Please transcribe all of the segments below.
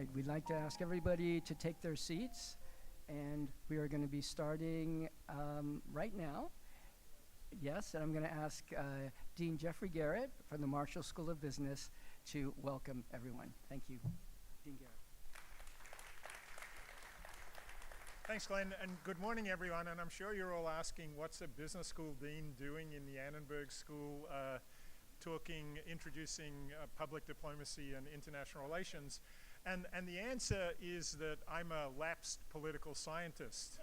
right, we'd like to ask everybody to take their seats, and we are going to be starting right now. Yes, and I'm going to ask Dean Jeffrey Garrett from the Marshall School of Business to welcome everyone. Thank you. Dean Garrett. Thanks, Glenn, and good morning, everyone. And I'm sure you're all asking, what's a business school dean doing in the Annenberg School, introducing public diplomacy and international relations? And the answer is that I'm a lapsed political scientist.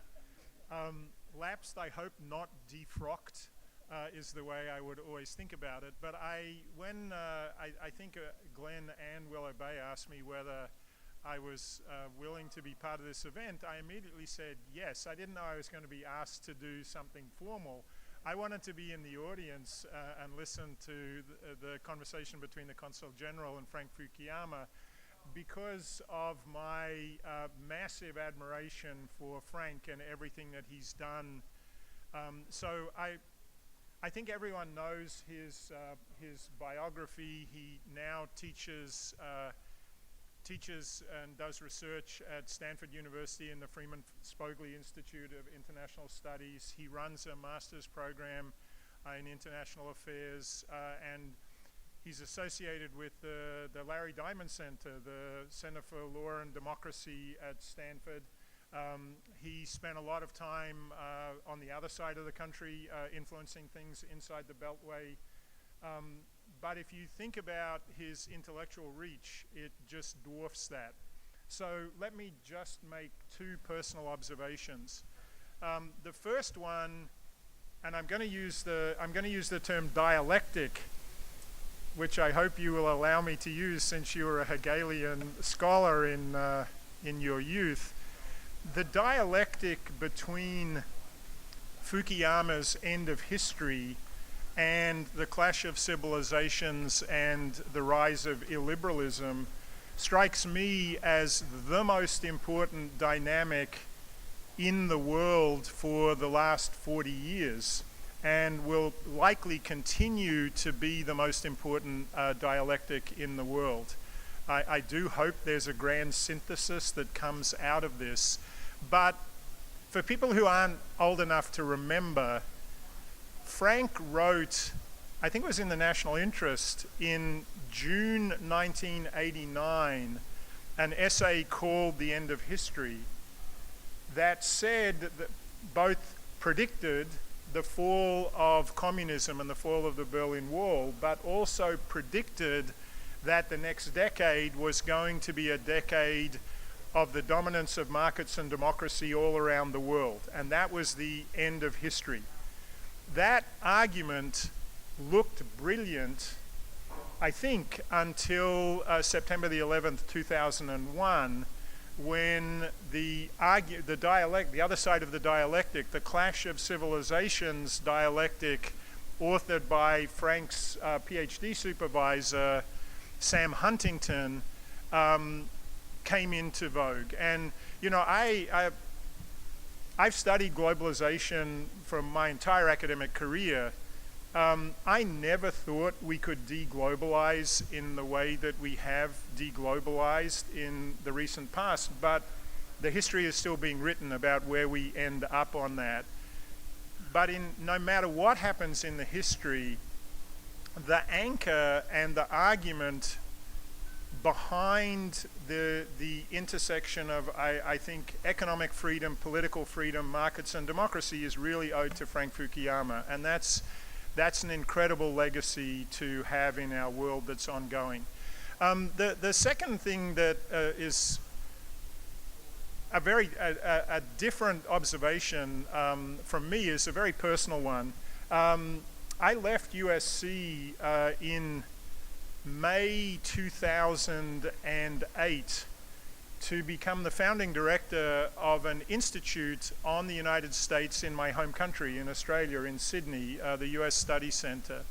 Lapsed, I hope, not defrocked, is the way I would always think about it. But I think Glenn and Will Obey asked me whether I was willing to be part of this event, I immediately said yes. I didn't know I was going to be asked to do something formal. I wanted to be in the audience and listen to the conversation between the Consul General and Frank Fukuyama because of my massive admiration for Frank and everything that he's done. So I think everyone knows his biography. He now teaches and does research at Stanford University in the Freeman Spogli Institute of International Studies. He runs a master's program in international affairs, and he's associated with the Larry Diamond Center, the Center for Law and Democracy at Stanford. He spent a lot of time on the other side of the country influencing things inside the Beltway. But if you think about his intellectual reach, it just dwarfs that. So let me just make two personal observations. The first one, and I'm going to use the term dialectic, which I hope you will allow me to use since you were a Hegelian scholar in your youth. The dialectic between Fukuyama's End of History and the clash of civilizations and the rise of illiberalism strikes me as the most important dynamic in the world for the last 40 years and will likely continue to be the most important dialectic in the world. I do hope there's a grand synthesis that comes out of this, but for people who aren't old enough to remember, Frank wrote, I think it was in the National Interest, in June 1989, an essay called The End of History that said that both predicted the fall of communism and the fall of the Berlin Wall, but also predicted that the next decade was going to be a decade of the dominance of markets and democracy all around the world, and that was the end of history. That argument looked brilliant, I think, until September the 11th, 2001, when the other side of the dialectic, the clash of civilizations dialectic, authored by Frank's PhD supervisor, Sam Huntington, came into vogue. And, you know, I've studied globalization from my entire academic career. I never thought we could deglobalize in the way that we have deglobalized in the recent past, but the history is still being written about where we end up on that. But no matter what happens in the history, the anchor and the argument behind the intersection of, I think, economic freedom, political freedom, markets and democracy is really owed to Frank Fukuyama. And that's an incredible legacy to have in our world that's ongoing. The second thing that is a different observation from me is a very personal one. I left USC in May 2008 to become the founding director of an institute on the United States in my home country, in Australia, in Sydney, the US Study Centre.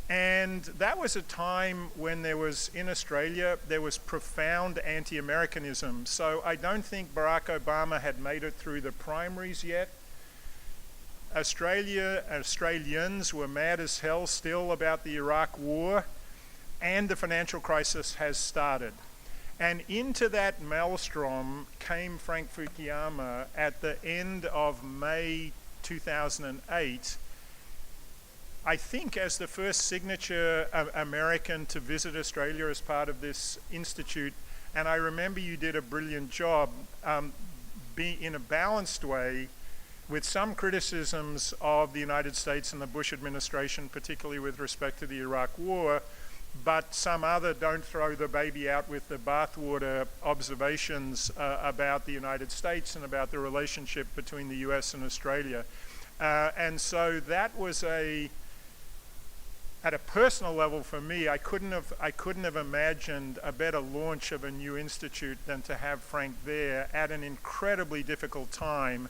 And that was a time when in Australia, there was profound anti-Americanism. So I don't think Barack Obama had made it through the primaries yet. Australians were mad as hell still about the Iraq War, and the financial crisis has started. And into that maelstrom came Frank Fukuyama at the end of May 2008, I think as the first signature American to visit Australia as part of this institute. And I remember you did a brilliant job in a balanced way, with some criticisms of the United States and the Bush administration, particularly with respect to the Iraq War, but some other don't throw the baby out with the bathwater observations about the United States and about the relationship between the US and Australia. And so that was at a personal level for me, I couldn't have imagined a better launch of a new institute than to have Frank there at an incredibly difficult time,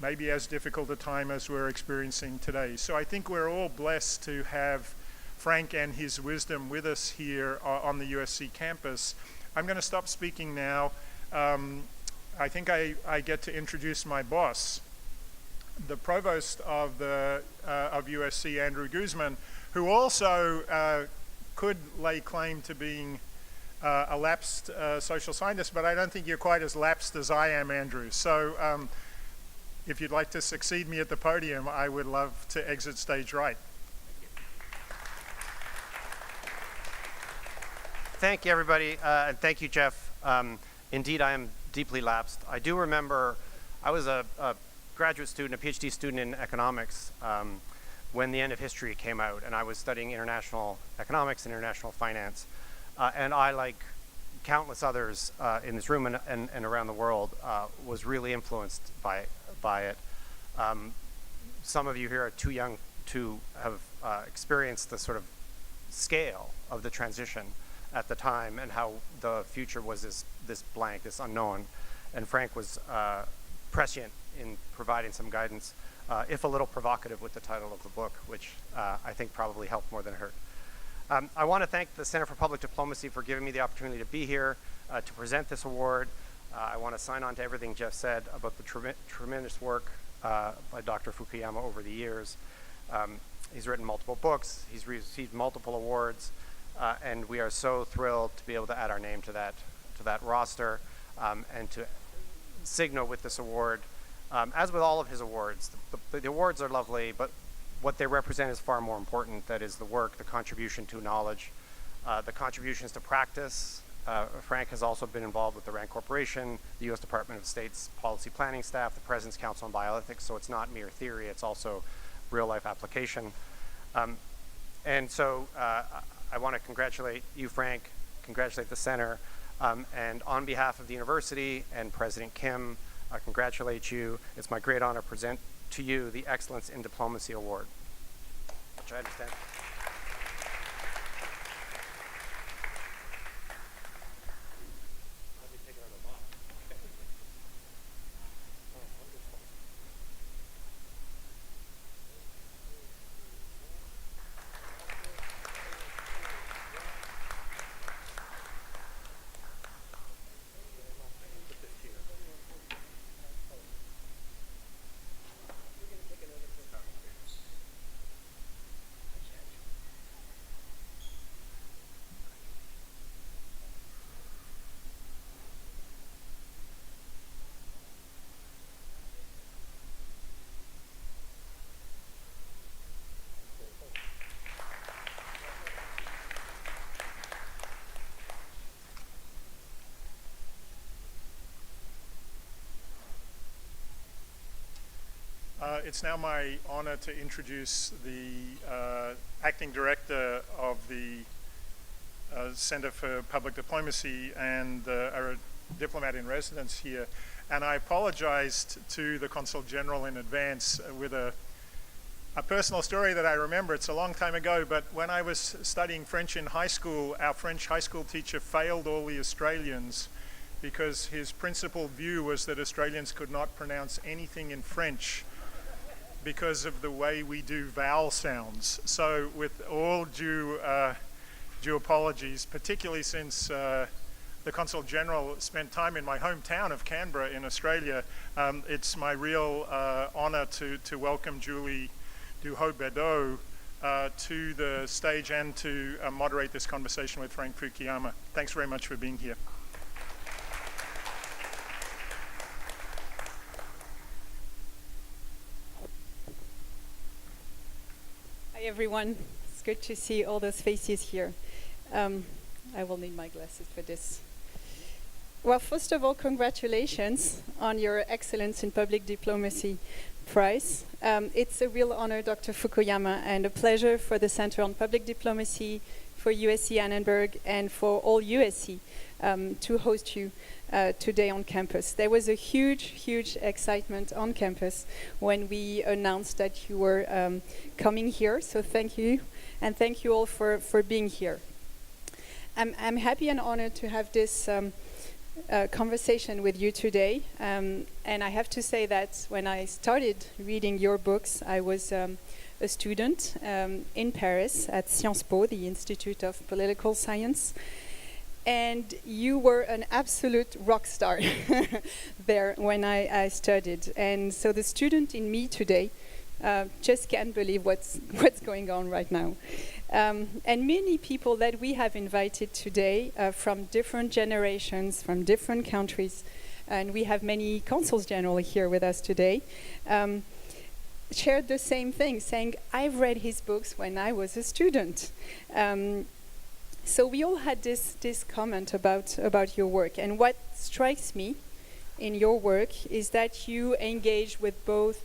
maybe as difficult a time as we're experiencing today. So I think we're all blessed to have Frank and his wisdom with us here on the USC campus. I'm going to stop speaking now. I think I get to introduce my boss, the provost of USC, Andrew Guzman, who also could lay claim to being a lapsed social scientist, but I don't think you're quite as lapsed as I am, Andrew. So if you'd like to succeed me at the podium, I would love to exit stage right. Thank you, everybody, and thank you, Jeff. Indeed, I am deeply lapsed. I do remember I was a graduate student, a PhD student in economics when The End of History came out, and I was studying international economics and international finance. And I, like countless others in this room and around the world, was really influenced by it. Some of you here are too young to have experienced the sort of scale of the transition at the time and how the future was this blank, this unknown. And Frank was prescient in providing some guidance, if a little provocative with the title of the book, which I think probably helped more than it hurt. I want to thank the Center for Public Diplomacy for giving me the opportunity to be here to present this award. I want to sign on to everything Jeff said about the tremendous work by Dr. Fukuyama over the years. He's written multiple books, he's received multiple awards, and we are so thrilled to be able to add our name to that roster and to signal with this award. As with all of his awards, the awards are lovely, but what they represent is far more important. That is the work, the contribution to knowledge, the contributions to practice. Frank has also been involved with the RAND Corporation, the U.S. Department of State's policy planning staff, the President's Council on Bioethics, so it's not mere theory, it's also real-life application. And so I want to congratulate you, Frank, congratulate the center, and on behalf of the university and President Kim, I congratulate you. It's my great honor to present to you the Excellence in Diplomacy Award, which I understand. It's now my honor to introduce the acting director of the Center for Public Diplomacy and a diplomat in residence here. And I apologized to the Consul General in advance with a personal story that I remember. It's a long time ago, but when I was studying French in high school, our French high school teacher failed all the Australians because his principal view was that Australians could not pronounce anything in French because of the way we do vowel sounds. So with all due apologies, particularly since the Consul General spent time in my hometown of Canberra in Australia, it's my real honor to welcome Julie Duhot-Bedeau, to the stage and to moderate this conversation with Frank Fukuyama. Thanks very much for being here. Hi everyone, it's good to see all those faces here. I will need my glasses for this. Well, first of all, congratulations on your Excellence in Public Diplomacy Prize. It's a real honor, Dr. Fukuyama, and a pleasure for the Center on Public Diplomacy, for USC Annenberg, and for all USC to host you today on campus. There was a huge excitement on campus when we announced that you were coming here, so thank you, and thank you all for being here. I'm happy and honored to have this conversation with you today, and I have to say that when I started reading your books, I was a student in Paris at Sciences Po, the Institute of Political Science, and you were an absolute rock star there when I studied. And so the student in me today just can't believe what's going on right now. And many people that we have invited today from different generations, from different countries, and we have many consuls general here with us today, shared the same thing, saying, I've read his books when I was a student. So we all had this comment about your work. And what strikes me in your work is that you engage with both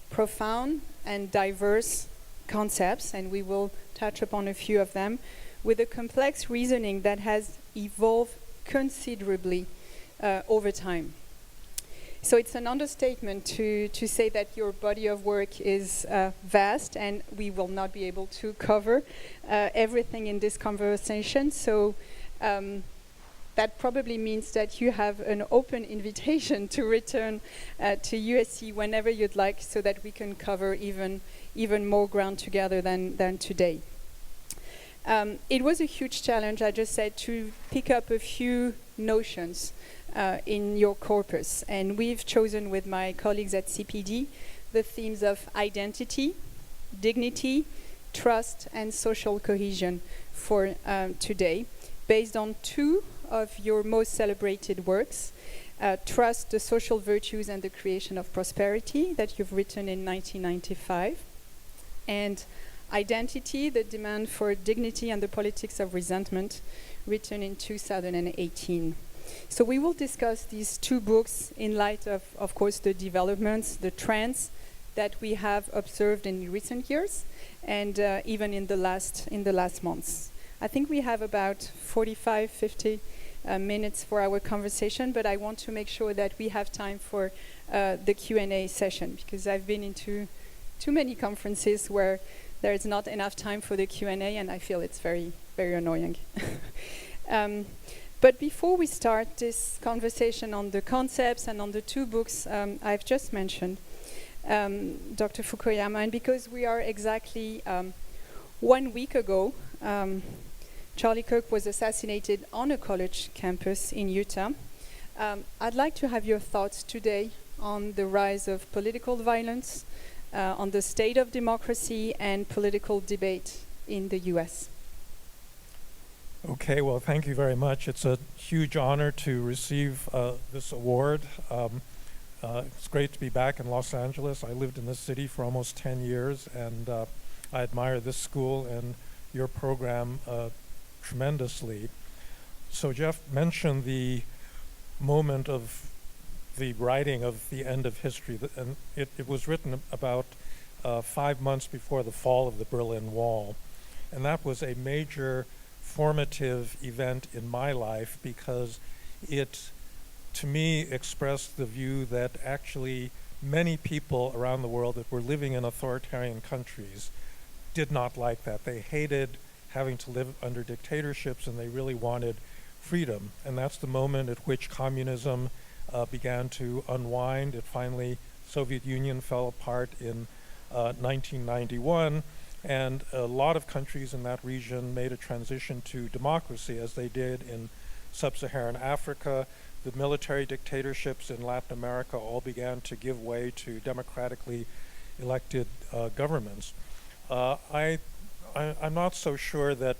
profound and diverse concepts, and we will touch upon a few of them, with a complex reasoning that has evolved considerably over time. So it's an understatement to say that your body of work is vast, and we will not be able to cover everything in this conversation. So that probably means that you have an open invitation to return to USC whenever you'd like, so that we can cover even more ground together than today. It was a huge challenge, I just said, to pick up a few notions in your corpus. And we've chosen with my colleagues at CPD the themes of identity, dignity, trust, and social cohesion for today, based on two of your most celebrated works, Trust, the Social Virtues and the Creation of Prosperity, that you've written in 1995, and Identity, the Demand for Dignity and the Politics of Resentment, written in 2018. So we will discuss these two books in light of course, the developments, the trends that we have observed in recent years, and even in the last months. I think we have about 45, 50 minutes for our conversation, but I want to make sure that we have time for the Q&A session, because I've been into too many conferences where there is not enough time for the Q&A, and I feel it's very, very annoying. But before we start this conversation on the concepts and on the two books I've just mentioned, Dr. Fukuyama, and because we are exactly 1 week ago, Charlie Kirk was assassinated on a college campus in Utah. I'd like to have your thoughts today on the rise of political violence, on the state of democracy and political debate in the US. Okay, well, thank you very much. It's a huge honor to receive this award. It's great to be back in Los Angeles. I lived in this city for almost 10 years, and I admire this school and your program tremendously. So Jeff mentioned the moment of the writing of the end of history, and it was written about 5 months before the fall of the Berlin Wall. And that was a major formative event in my life, because it, to me, expressed the view that actually many people around the world that were living in authoritarian countries did not like that. They hated having to live under dictatorships, and they really wanted freedom. And that's the moment at which communism began to unwind. It finally, Soviet Union fell apart in 1991, and a lot of countries in that region made a transition to democracy, as they did in sub-Saharan Africa. The military dictatorships in Latin America all began to give way to democratically elected governments. I I'm not so sure that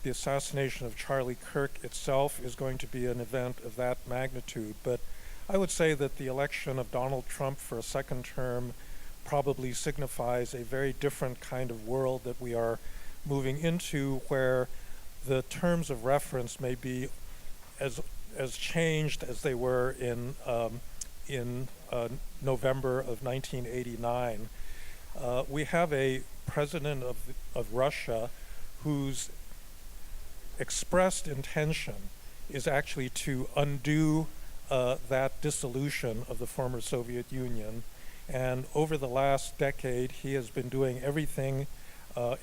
the assassination of Charlie Kirk itself is going to be an event of that magnitude, but I would say that the election of Donald Trump for a second term probably signifies a very different kind of world that we are moving into, where the terms of reference may be as changed as they were in November of 1989. We have a president of Russia whose expressed intention is actually to undo that dissolution of the former Soviet Union. And over the last decade, he has been doing everything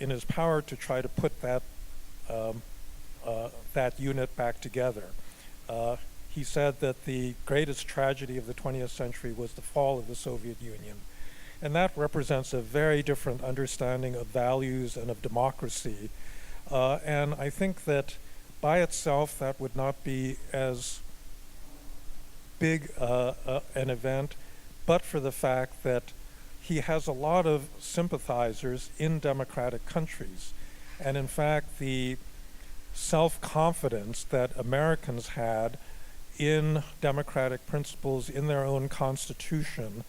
in his power to try to put that unit back together. He said that the greatest tragedy of the 20th century was the fall of the Soviet Union. And that represents a very different understanding of values and of democracy. And I think that by itself, that would not be as big an event, but for the fact that he has a lot of sympathizers in democratic countries. And in fact, the self-confidence that Americans had in democratic principles, in their own constitution,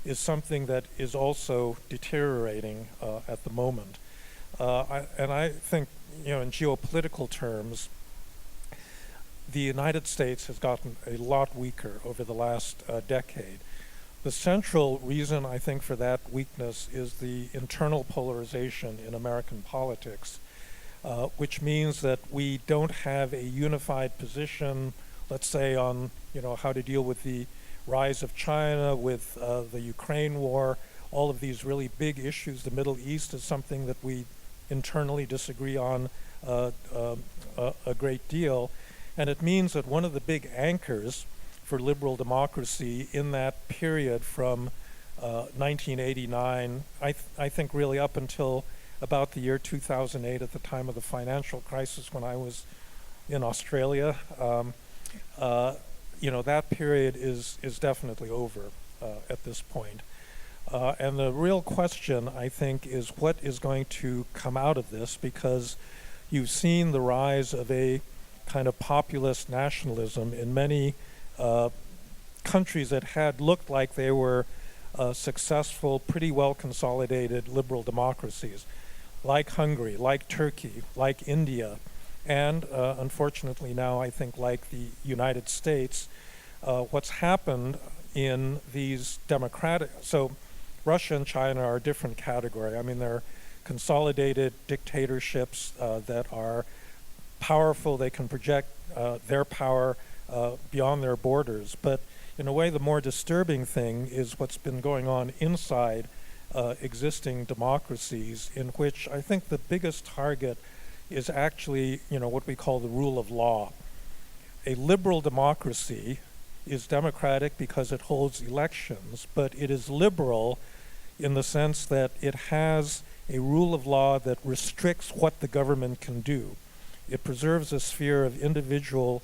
is something that is also deteriorating at the moment. And I think, in geopolitical terms, the United States has gotten a lot weaker over the last decade. The central reason, I think, for that weakness is the internal polarization in American politics, which means that we don't have a unified position, let's say, on how to deal with the rise of China, with the Ukraine war, all of these really big issues. The Middle East is something that we internally disagree on a great deal. And it means that one of the big anchors for liberal democracy in that period from 1989, I think really up until about the year 2008, at the time of the financial crisis when I was in Australia, that period is definitely over at this point. And the real question, I think, is what is going to come out of this, because you've seen the rise of a kind of populist nationalism in many countries that had looked like they were successful, pretty well consolidated liberal democracies, like Hungary, like Turkey, like India, and unfortunately now I think like the United States. What's happened in these so Russia and China are a different category. I mean, they're consolidated dictatorships that are powerful. They can project their power beyond their borders. But in a way, the more disturbing thing is what's been going on inside existing democracies, in which I think the biggest target is actually, what we call the rule of law. A liberal democracy is democratic because it holds elections, but it is liberal in the sense that it has a rule of law that restricts what the government can do. It preserves a sphere of individual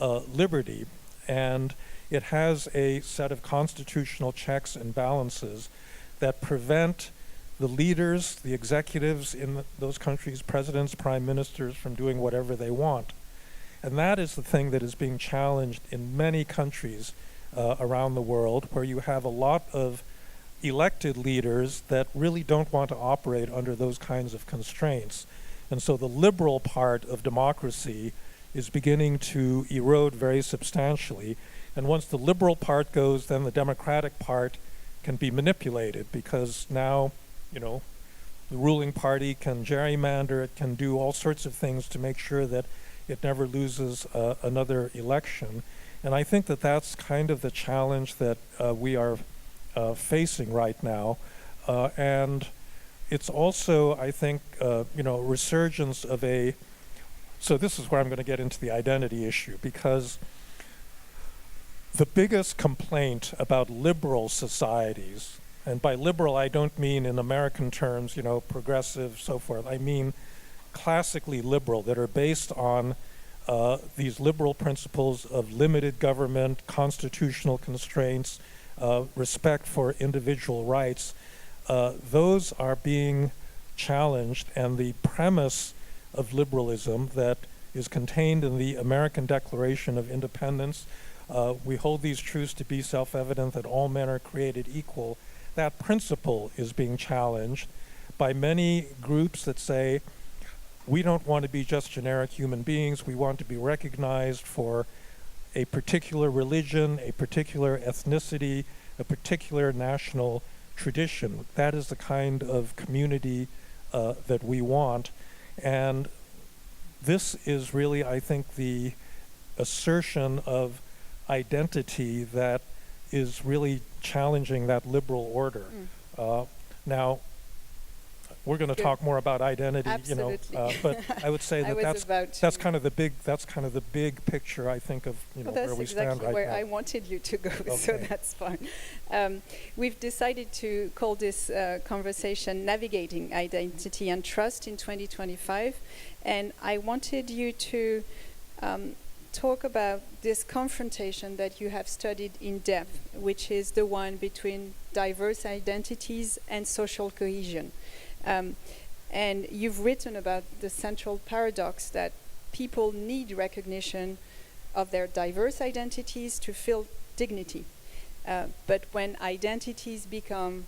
liberty, and it has a set of constitutional checks and balances that prevent the leaders, the executives in those countries, presidents, prime ministers, from doing whatever they want. And that is the thing that is being challenged in many countries around the world, where you have a lot of elected leaders that really don't want to operate under those kinds of constraints. And so the liberal part of democracy is beginning to erode very substantially. And once the liberal part goes, then the democratic part can be manipulated, because now, the ruling party can gerrymander, it can do all sorts of things to make sure that it never loses another election. And I think that that's kind of the challenge that we are facing right now. And it's also, I think, resurgence of so this is where I'm going to get into the identity issue, because the biggest complaint about liberal societies, and by liberal I don't mean in American terms, progressive, so forth. I mean classically liberal, that are based on these liberal principles of limited government, constitutional constraints, respect for individual rights. Those are being challenged, and the premise of liberalism that is contained in the American Declaration of Independence, we hold these truths to be self-evident that all men are created equal. That principle is being challenged by many groups that say, we don't want to be just generic human beings, we want to be recognized for a particular religion, a particular ethnicity, a particular national tradition. That is the kind of community that we want. And this is really, I think, the assertion of identity that is really challenging that liberal order. Now, we're going to talk more about identity, Absolutely. but I would say I was about that's to- kind of the big picture, I think, of Well, where that's we stand exactly right where now. I wanted you to go, so Okay. that's fine. We've decided to call this conversation Navigating Identity and Trust in 2025, and I wanted you to talk about this confrontation that you have studied in depth, which is the one between diverse identities and social cohesion. And you've written about the central paradox that people need recognition of their diverse identities to feel dignity. But when identities become,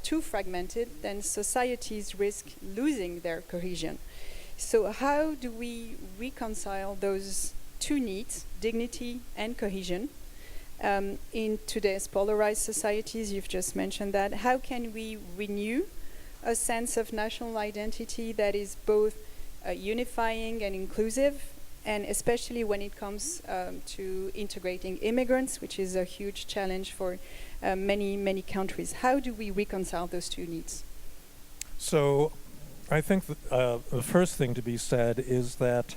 too fragmented, then societies risk losing their cohesion. So how do we reconcile those two needs, dignity and cohesion, in today's polarized societies? You've just mentioned that. How can we renew a sense of national identity that is both unifying and inclusive, and especially when it comes to integrating immigrants, which is a huge challenge for many countries? How do we reconcile those two needs? So I think the first thing to be said is that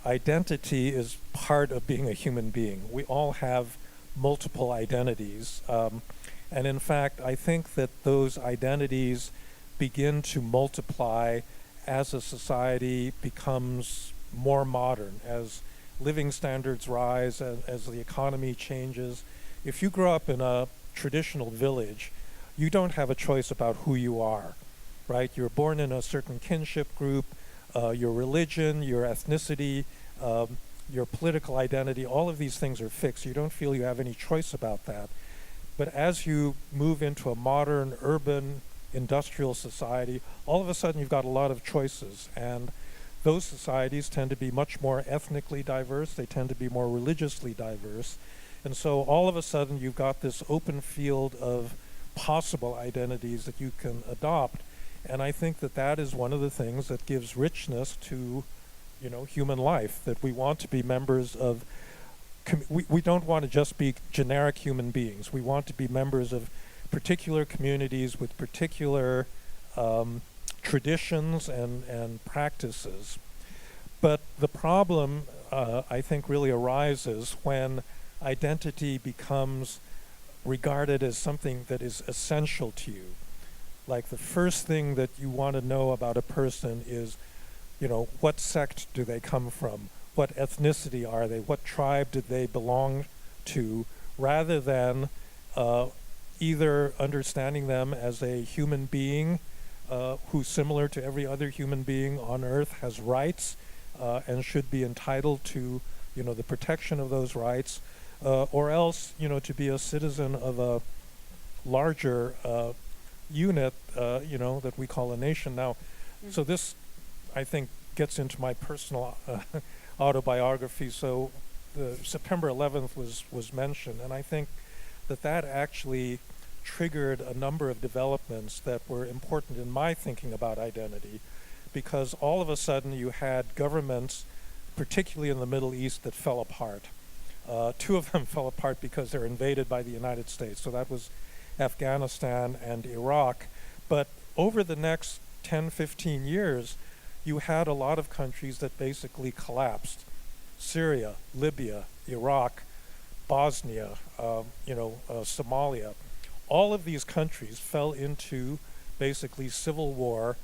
identity is part of being a human being. We all have multiple identities. And in fact, I think that those identities begin to multiply as a society becomes more modern, as living standards rise, as the economy changes. If you grow up in a traditional village, you don't have a choice about who you are, right? You're born in a certain kinship group, your religion, your ethnicity, your political identity, all of these things are fixed. You don't feel you have any choice about that. But as you move into a modern, urban, industrial society, all of a sudden you've got a lot of choices, and those societies tend to be much more ethnically diverse, they tend to be more religiously diverse, and so all of a sudden you've got this open field of possible identities that you can adopt, and I think that that is one of the things that gives richness to human life, that we want to be members of we don't want to just be generic human beings. We want to be members of particular communities with particular traditions and practices. But the problem, I think, really arises when identity becomes regarded as something that is essential to you. Like the first thing that you want to know about a person is, what sect do they come from? What ethnicity are they? What tribe did they belong to? Rather than either understanding them as a human being who, similar to every other human being on earth, has rights and should be entitled to the protection of those rights, or else to be a citizen of a larger unit that we call a nation. Now, so this, I think, gets into my personal autobiography. So the September 11th was mentioned, and I think that actually triggered a number of developments that were important in my thinking about identity, because all of a sudden you had governments, particularly in the Middle East, that fell apart. Two of them fell apart because they're invaded by the United States. So that was Afghanistan and Iraq. But over the next 10, 15 years, you had a lot of countries that basically collapsed. Syria, Libya, Iraq, Bosnia, Somalia. All of these countries fell into basically civil war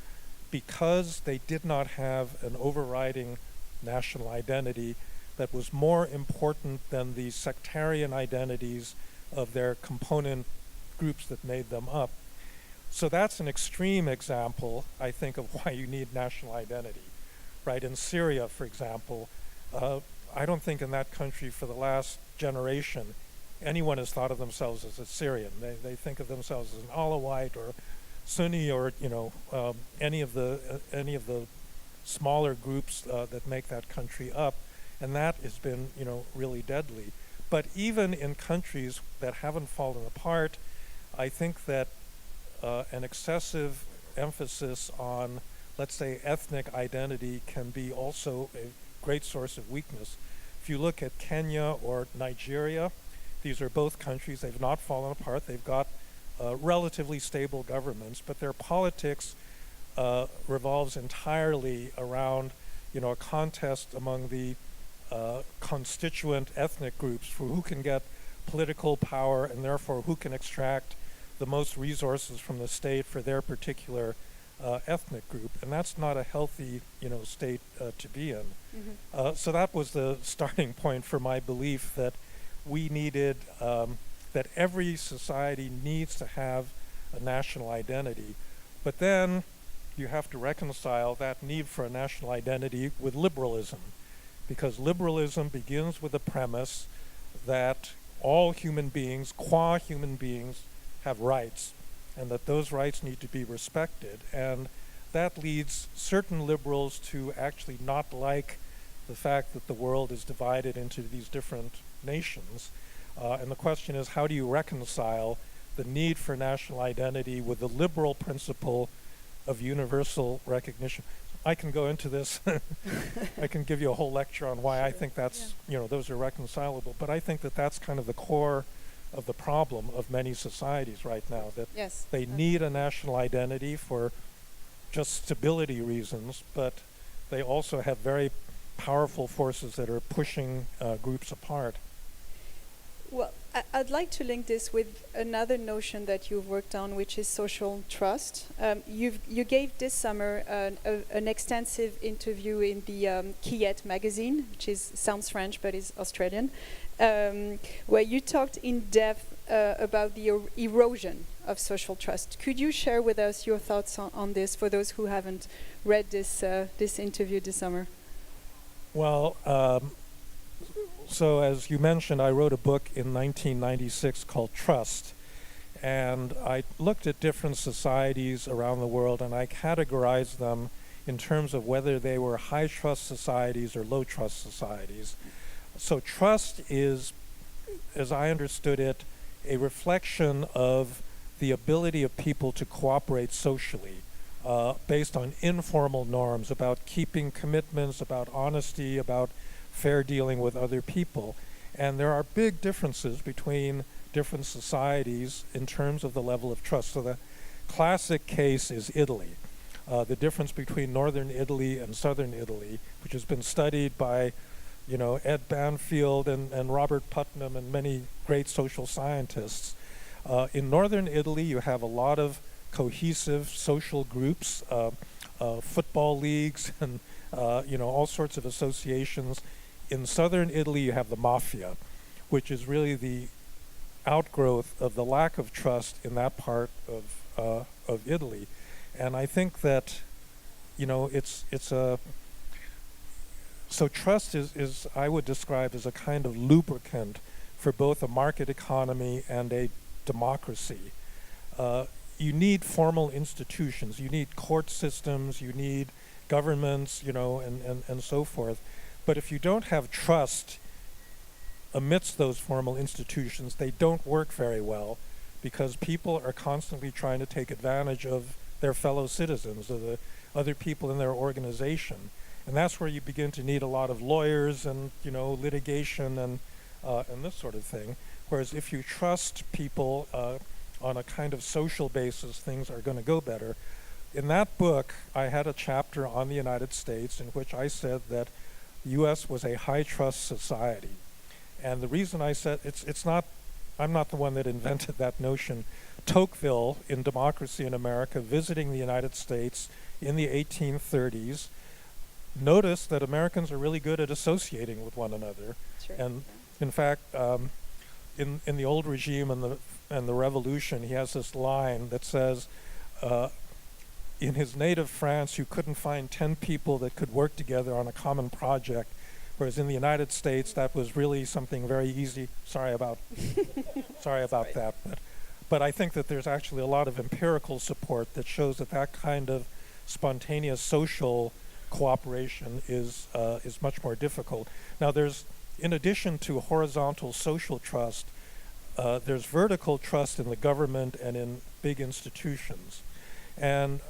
because they did not have an overriding national identity that was more important than the sectarian identities of their component groups that made them up. So that's an extreme example, I think, of why you need national identity, right? In Syria, for example, I don't think in that country for the last generation anyone has thought of themselves as a Syrian. They think of themselves as an Alawite or Sunni or any of the smaller groups that make that country up, and that has been really deadly. But even in countries that haven't fallen apart, I think that an excessive emphasis on, let's say, ethnic identity can be also a great source of weakness. If you look at Kenya or Nigeria, these are both countries, they've not fallen apart, they've got relatively stable governments, but their politics revolves entirely around a contest among the constituent ethnic groups for who can get political power and therefore who can extract the most resources from the state for their particular ethnic group, and that's not a healthy state to be in. Mm-hmm. So that was the starting point for my belief that we needed that every society needs to have a national identity, but then you have to reconcile that need for a national identity with liberalism, because liberalism begins with the premise that all human beings, qua human beings, have rights, and that those rights need to be respected. And that leads certain liberals to actually not like the fact that the world is divided into these different nations. And the question is, how do you reconcile the need for national identity with the liberal principle of universal recognition? I can go into this. I can give you a whole lecture on why I think that's, those are reconcilable. But I think that that's kind of the core of the problem of many societies right now, that they need a national identity for just stability reasons, but they also have very powerful forces that are pushing groups apart. Well, I'd like to link this with another notion that you've worked on, which is social trust. You gave this summer an extensive interview in the Quillette magazine, which sounds French but is Australian, where you talked in depth about the erosion of social trust. Could you share with us your thoughts on this for those who haven't read this interview this summer? Well, so as you mentioned, I wrote a book in 1996 called Trust, and I looked at different societies around the world and I categorized them in terms of whether they were high trust societies or low trust societies. So trust is, as I understood it, a reflection of the ability of people to cooperate socially based on informal norms about keeping commitments, about honesty, about fair dealing with other people. And there are big differences between different societies in terms of the level of trust. So the classic case is Italy. The difference between northern Italy and southern Italy, which has been studied by Ed Banfield and Robert Putnam and many great social scientists. In northern Italy, you have a lot of cohesive social groups, football leagues, and all sorts of associations. In southern Italy, you have the mafia, which is really the outgrowth of the lack of trust in that part of Italy. And I think that, so trust is I would describe as a kind of lubricant for both a market economy and a democracy. You need formal institutions, you need court systems, you need governments, and so forth. But if you don't have trust amidst those formal institutions, they don't work very well, because people are constantly trying to take advantage of their fellow citizens, or the other people in their organization. And that's where you begin to need a lot of lawyers and litigation and this sort of thing. Whereas if you trust people on a kind of social basis, things are going to go better. In that book, I had a chapter on the United States in which I said that the U.S. was a high trust society. And the reason I said I'm not the one that invented that notion. Tocqueville, in Democracy in America, visiting the United States in the 1830s, noticed that Americans are really good at associating with one another. Sure. And in fact, in the old regime and the revolution, he has this line that says, in his native France, you couldn't find 10 people that could work together on a common project, whereas in the United States, that was really something very easy. Sorry about that. But I think that there's actually a lot of empirical support that shows that that kind of spontaneous social cooperation is much more difficult. Now, there's, in addition to horizontal social trust, there's vertical trust in the government and in big institutions. And,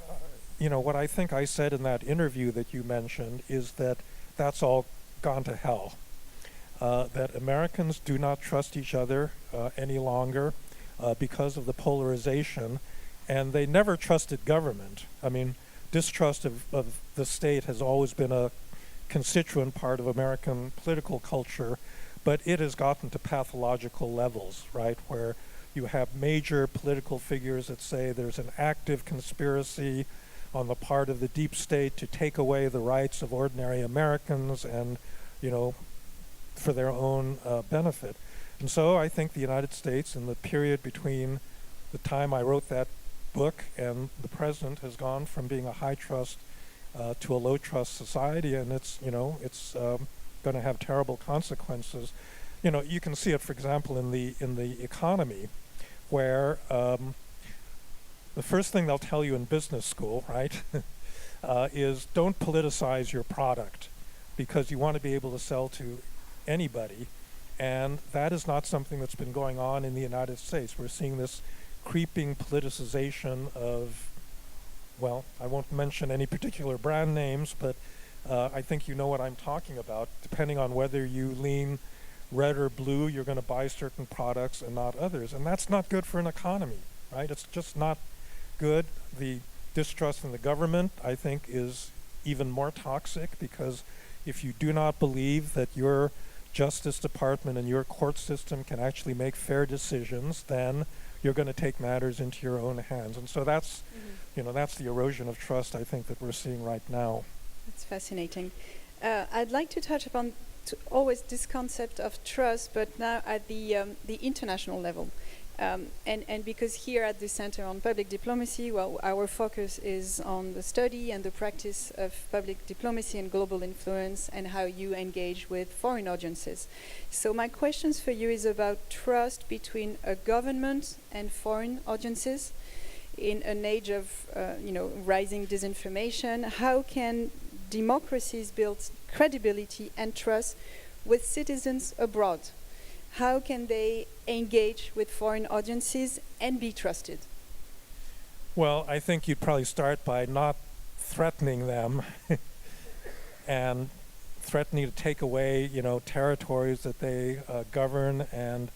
what I think I said in that interview that you mentioned is that that's all gone to hell. That Americans do not trust each other any longer because of the polarization, and they never trusted government. I mean, distrust of the state has always been a constituent part of American political culture, but it has gotten to pathological levels, right, where you have major political figures that say there's an active conspiracy on the part of the deep state to take away the rights of ordinary Americans and, for their own benefit. And so I think the United States, in the period between the time I wrote that book and the present, has gone from being a high trust to a low trust society, and it's going to have terrible consequences. You can see it, for example, in the economy, where the first thing they'll tell you in business school, right, is don't politicize your product, because you want to be able to sell to anybody, and that is not something that's been going on in the United States. We're seeing this creeping politicization of, well, I won't mention any particular brand names, but I think you know what I'm talking about. Depending on whether you lean red or blue, you're going to buy certain products and not others, and that's not good for an economy, right? It's just not good. The distrust in the government, I think, is even more toxic, because if you do not believe that your Justice Department and your court system can actually make fair decisions, then you're going to take matters into your own hands. And so that's, that's the erosion of trust, I think, that we're seeing right now. That's fascinating. I'd like to touch upon always this concept of trust, but now at the international level. And because here at the Center on Public Diplomacy, well, our focus is on the study and the practice of public diplomacy and global influence, and how you engage with foreign audiences. So my questions for you is about trust between a government and foreign audiences in an age of rising disinformation. How can democracies build credibility and trust with citizens abroad? How can they engage with foreign audiences and be trusted? Well, I think you'd probably start by not threatening them and threatening to take away, territories that they govern, and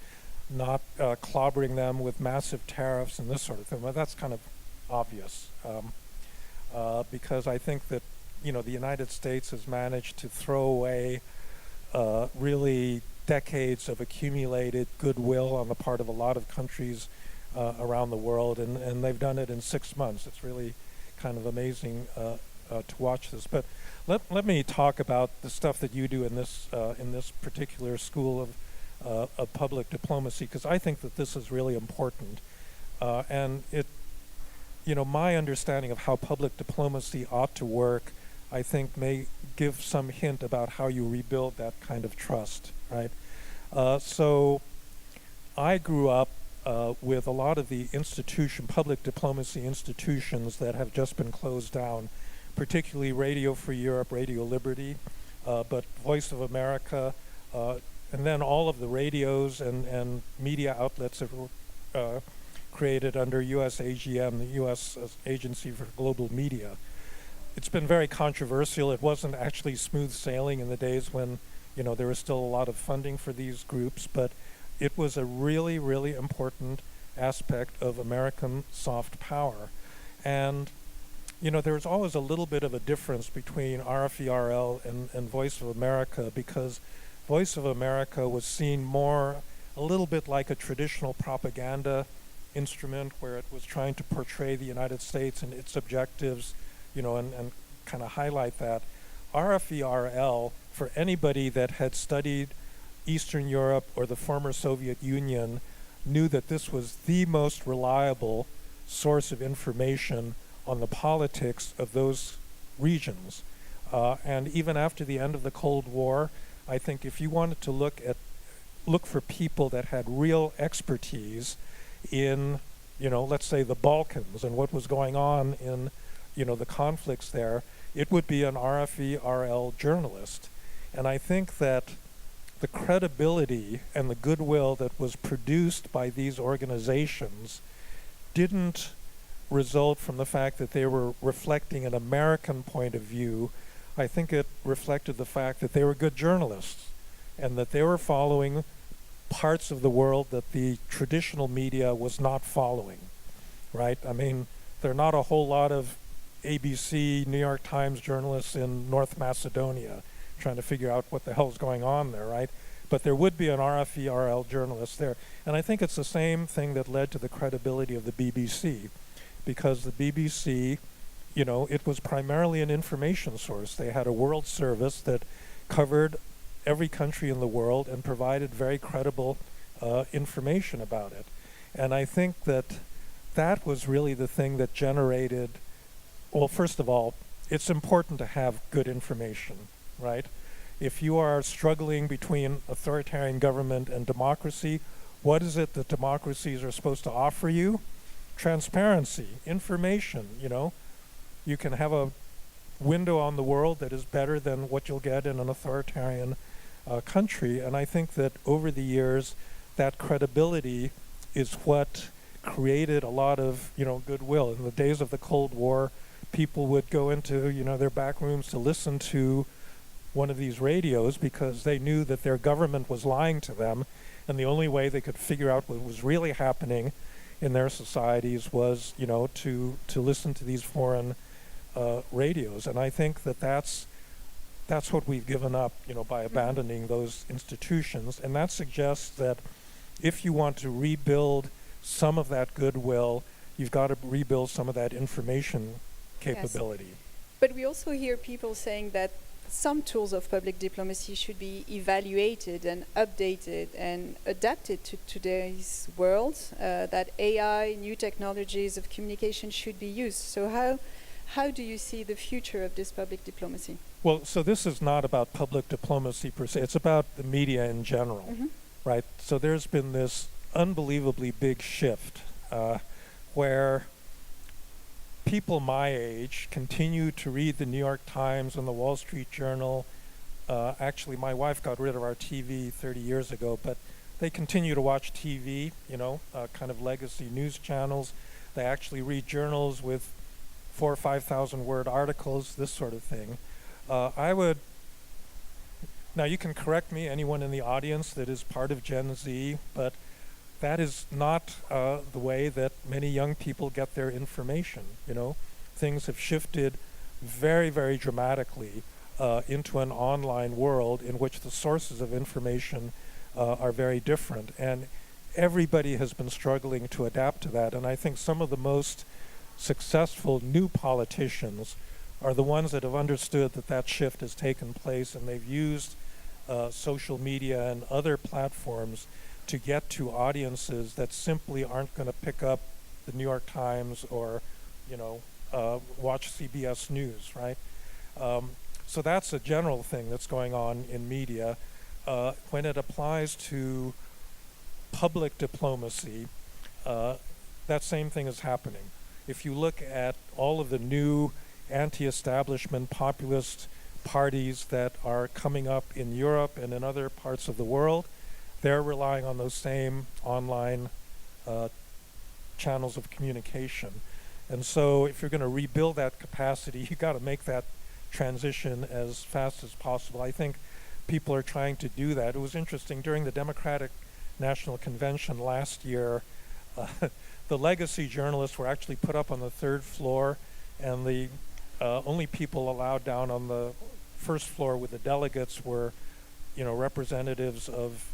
not clobbering them with massive tariffs and this sort of thing. Well, that's kind of obvious, because I think that, the United States has managed to throw away really decades of accumulated goodwill on the part of a lot of countries around the world, and they've done it in 6 months. It's really kind of amazing to watch this. But let me talk about the stuff that you do in this particular school of public diplomacy, because I think that this is really important. And it, my understanding of how public diplomacy ought to work, I think, may give some hint about how you rebuild that kind of trust, right? So I grew up with a lot of the public diplomacy institutions that have just been closed down, particularly Radio Free Europe, Radio Liberty, but Voice of America, and then all of the radios and media outlets that were created under USAGM, the U.S. Agency for Global Media. It's been very controversial. It wasn't actually smooth sailing in the days when, there was still a lot of funding for these groups, but it was a really, really important aspect of American soft power. And, there was always a little bit of a difference between RFERL and Voice of America, because Voice of America was seen a little bit like a traditional propaganda instrument, where it was trying to portray the United States and its objectives, and kind of highlight that. RFERL, for anybody that had studied Eastern Europe or the former Soviet Union, knew that this was the most reliable source of information on the politics of those regions. And even after the end of the Cold War, I think if you wanted to look for people that had real expertise in, let's say the Balkans and what was going on in, the conflicts there, it would be an RFE/RL journalist. And I think that the credibility and the goodwill that was produced by these organizations didn't result from the fact that they were reflecting an American point of view. I think it reflected the fact that they were good journalists and that they were following parts of the world that the traditional media was not following, right? I mean, there are not a whole lot of ABC, New York Times journalists in North Macedonia trying to figure out what the hell's going on there, right? But there would be an RFE/RL journalist there. And I think it's the same thing that led to the credibility of the BBC, because the BBC, it was primarily an information source. They had a world service that covered every country in the world and provided very credible information about it. And I think that was really the thing that generated, well, first of all, it's important to have good information, right? If you are struggling between authoritarian government and democracy, what is it that democracies are supposed to offer you? Transparency, information, You can have a window on the world that is better than what you'll get in an authoritarian country. And I think that over the years, that credibility is what created a lot of, goodwill. In the days of the Cold War, people would go into, their back rooms to listen to one of these radios because they knew that their government was lying to them, and the only way they could figure out what was really happening in their societies was, to listen to these foreign radios. And I think that's what we've given up, by abandoning those institutions. And that suggests that if you want to rebuild some of that goodwill, you've got to rebuild some of that information capability. Yes. But we also hear people saying that some tools of public diplomacy should be evaluated and updated and adapted to today's world, that AI, new technologies of communication should be used. So how do you see the future of this public diplomacy? Well, so this is not about public diplomacy per se. It's about the media in general, right? So there's been this unbelievably big shift where people my age continue to read the New York Times and the Wall Street Journal. Actually, my wife got rid of our TV 30 years ago, but they continue to watch TV, kind of legacy news channels. They actually read journals with 4,000 or 5,000 word articles, this sort of thing. Now you can correct me, anyone in the audience that is part of Gen Z, but that is not the way that many young people get their information. Things have shifted very, very dramatically into an online world in which the sources of information are very different, and everybody has been struggling to adapt to that. And I think some of the most successful new politicians are the ones that have understood that shift has taken place, and they've used social media and other platforms to get to audiences that simply aren't going to pick up the New York Times or, watch CBS News, right? So that's a general thing that's going on in media. When it applies to public diplomacy, that same thing is happening. If you look at all of the new anti-establishment populist parties that are coming up in Europe and in other parts of the world, they're relying on those same online channels of communication. And so if you're going to rebuild that capacity, you got to make that transition as fast as possible. I think people are trying to do that. It was interesting, during the Democratic National Convention last year, the legacy journalists were actually put up on the third floor, and the only people allowed down on the first floor with the delegates were representatives of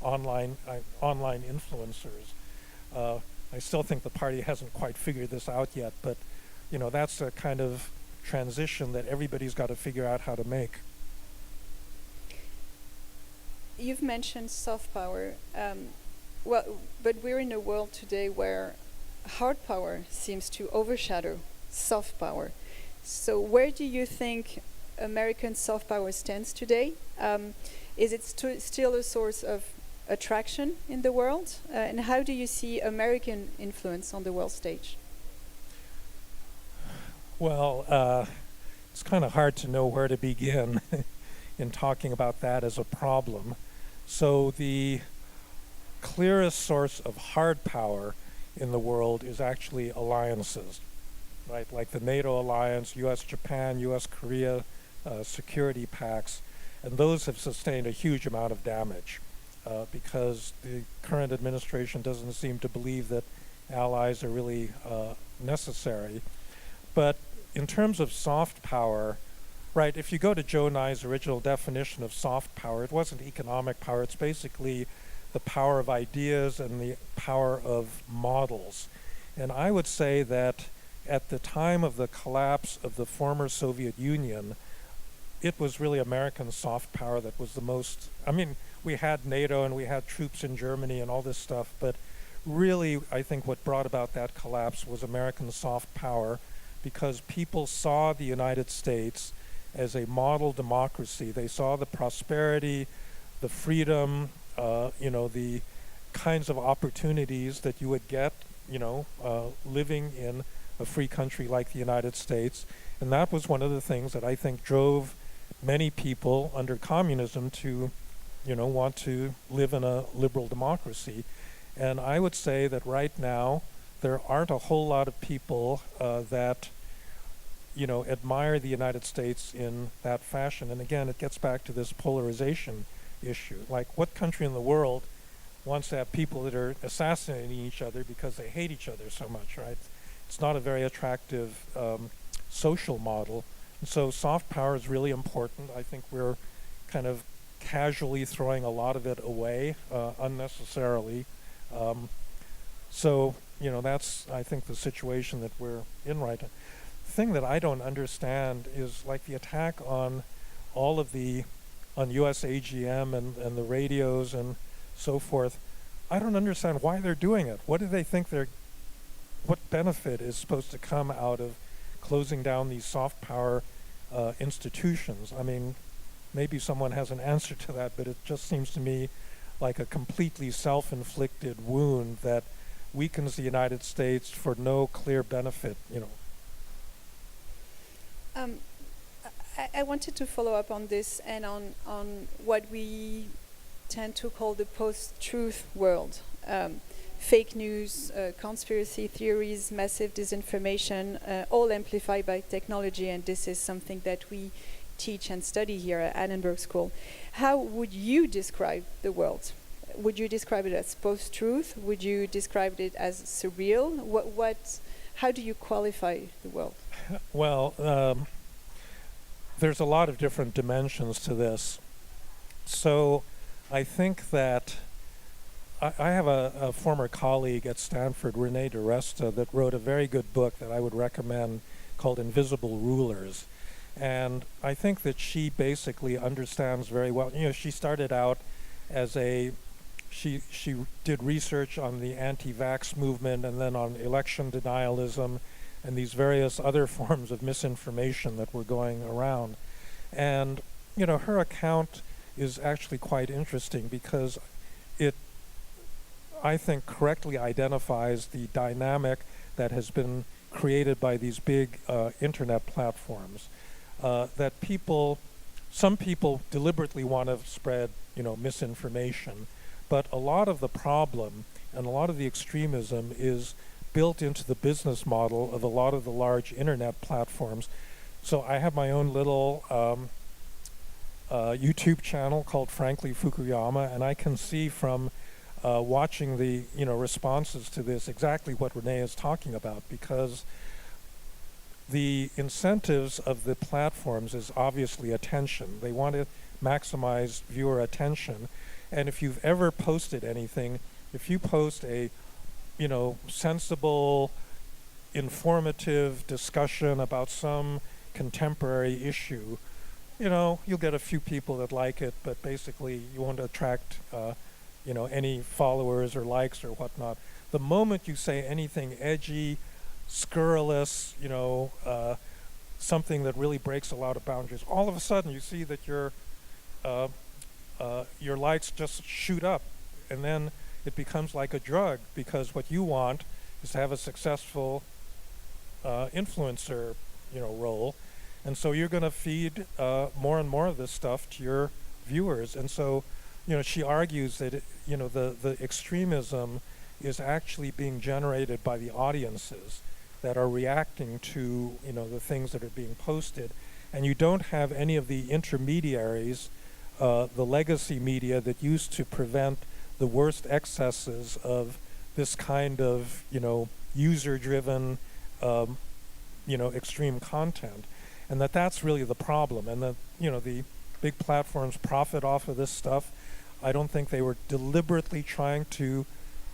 online influencers. I still think the party hasn't quite figured this out yet, but that's a kind of transition that everybody's got to figure out how to make. You've mentioned soft power, but we're in a world today where hard power seems to overshadow soft power. So where do you think American soft power stands today? Is it still a source of attraction in the world? And how do you see American influence on the world stage? Well, it's kind of hard to know where to begin in talking about that as a problem. So the clearest source of hard power in the world is actually alliances, right? Like the NATO alliance, U.S.-Japan, U.S.-Korea security pacts, and those have sustained a huge amount of damage because the current administration doesn't seem to believe that allies are really necessary. But in terms of soft power, right, if you go to Joe Nye's original definition of soft power, it wasn't economic power, it's basically the power of ideas and the power of models. And I would say that at the time of the collapse of the former Soviet Union, it was really American soft power that was the most, I mean, we had NATO and we had troops in Germany and all this stuff, but really I think what brought about that collapse was American soft power, because people saw the United States as a model democracy. They saw the prosperity, the freedom, the kinds of opportunities that you would get, living in a free country like the United States. And that was one of the things that I think drove many people under communism to, want to live in a liberal democracy. And I would say that right now, there aren't a whole lot of people that, admire the United States in that fashion. And again, it gets back to this polarization issue. Like, what country in the world wants to have people that are assassinating each other because they hate each other so much, right? It's not a very attractive social model. And so soft power is really important. I think we're kind of casually throwing a lot of it away unnecessarily. That's, I think, the situation that we're in right now. The thing that I don't understand is like the attack on all of on US AGM and the radios and so forth. I don't understand why they're doing it. What do they think what benefit is supposed to come out of closing down these soft power institutions? I mean, maybe someone has an answer to that, but it just seems to me like a completely self-inflicted wound that weakens the United States for no clear benefit, I wanted to follow up on this and on what we tend to call the post-truth world. Fake news, conspiracy theories, massive disinformation, all amplified by technology, and this is something that we teach and study here at Annenberg School. How would you describe the world? Would you describe it as post-truth? Would you describe it as surreal? How do you qualify the world? Well, there's a lot of different dimensions to this. So I think that I have a former colleague at Stanford, Renee DiResta, that wrote a very good book that I would recommend called Invisible Rulers. And I think that she basically understands very well. She started out as she did research on the anti-vax movement and then on election denialism and these various other forms of misinformation that were going around. And, her account is actually quite interesting because it, I think, correctly identifies the dynamic that has been created by these big internet platforms. That some people deliberately want to spread, misinformation, but a lot of the problem and a lot of the extremism is built into the business model of a lot of the large internet platforms. So I have my own little YouTube channel called Frankly Fukuyama, and I can see from watching the responses to this exactly what Renee is talking about, because the incentives of the platforms is obviously attention. They want to maximize viewer attention. And if you've ever posted anything, if you post a sensible, informative discussion about some contemporary issue, you'll get a few people that like it, but basically you won't attract any followers or likes or whatnot. The moment you say anything edgy, scurrilous, something that really breaks a lot of boundaries, all of a sudden you see that your likes just shoot up, and then it becomes like a drug, because what you want is to have a successful influencer, role, and so you're going to feed more and more of this stuff to your viewers. And so, she argues that the extremism is actually being generated by the audiences that are reacting to the things that are being posted, and you don't have any of the intermediaries, the legacy media that used to prevent the worst excesses of this kind of user-driven extreme content, and that's really the problem. And that the big platforms profit off of this stuff. I don't think they were deliberately trying to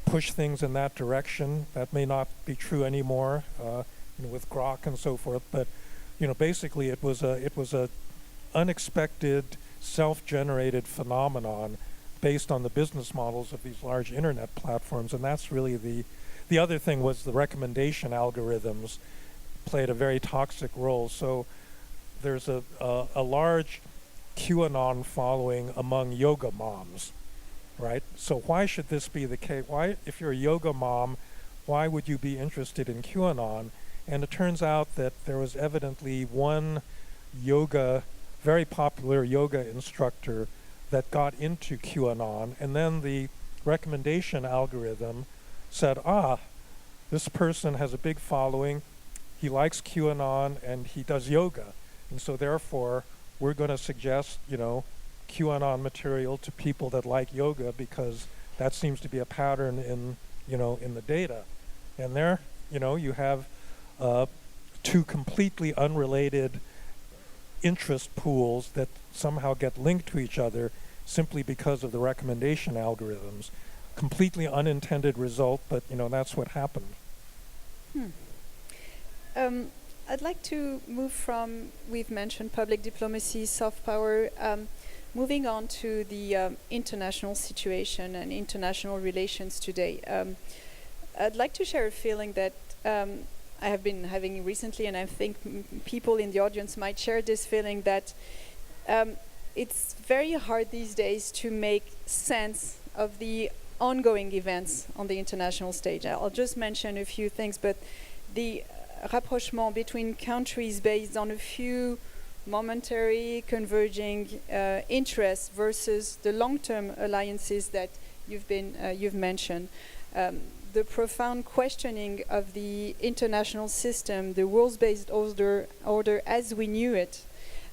push things in that direction. That may not be true anymore, with Grok and so forth. But basically, it was a unexpected, self-generated phenomenon based on the business models of these large internet platforms. And that's really the other thing was the recommendation algorithms played a very toxic role. So there's a large QAnon following among yoga moms, right? So why should this be the case? Why, if you're a yoga mom, why would you be interested in QAnon? And it turns out that there was evidently one very popular yoga instructor that got into QAnon, and then the recommendation algorithm said, this person has a big following, he likes QAnon, and he does yoga, and so therefore we're going to suggest, QAnon material to people that like yoga, because that seems to be a pattern in the data. And there, you have two completely unrelated interest pools that somehow get linked to each other simply because of the recommendation algorithms. Completely unintended result, but that's what happened. I'd like to move from, we've mentioned public diplomacy, soft power, moving on to the international situation and international relations today. I'd like to share a feeling that I have been having recently, and I think people in the audience might share this feeling, that it's very hard these days to make sense of the ongoing events on the international stage. I'll just mention a few things, but the rapprochement between countries based on a few momentary converging interests versus the long-term alliances that you've mentioned. The profound questioning of the international system, the rules-based order as we knew it,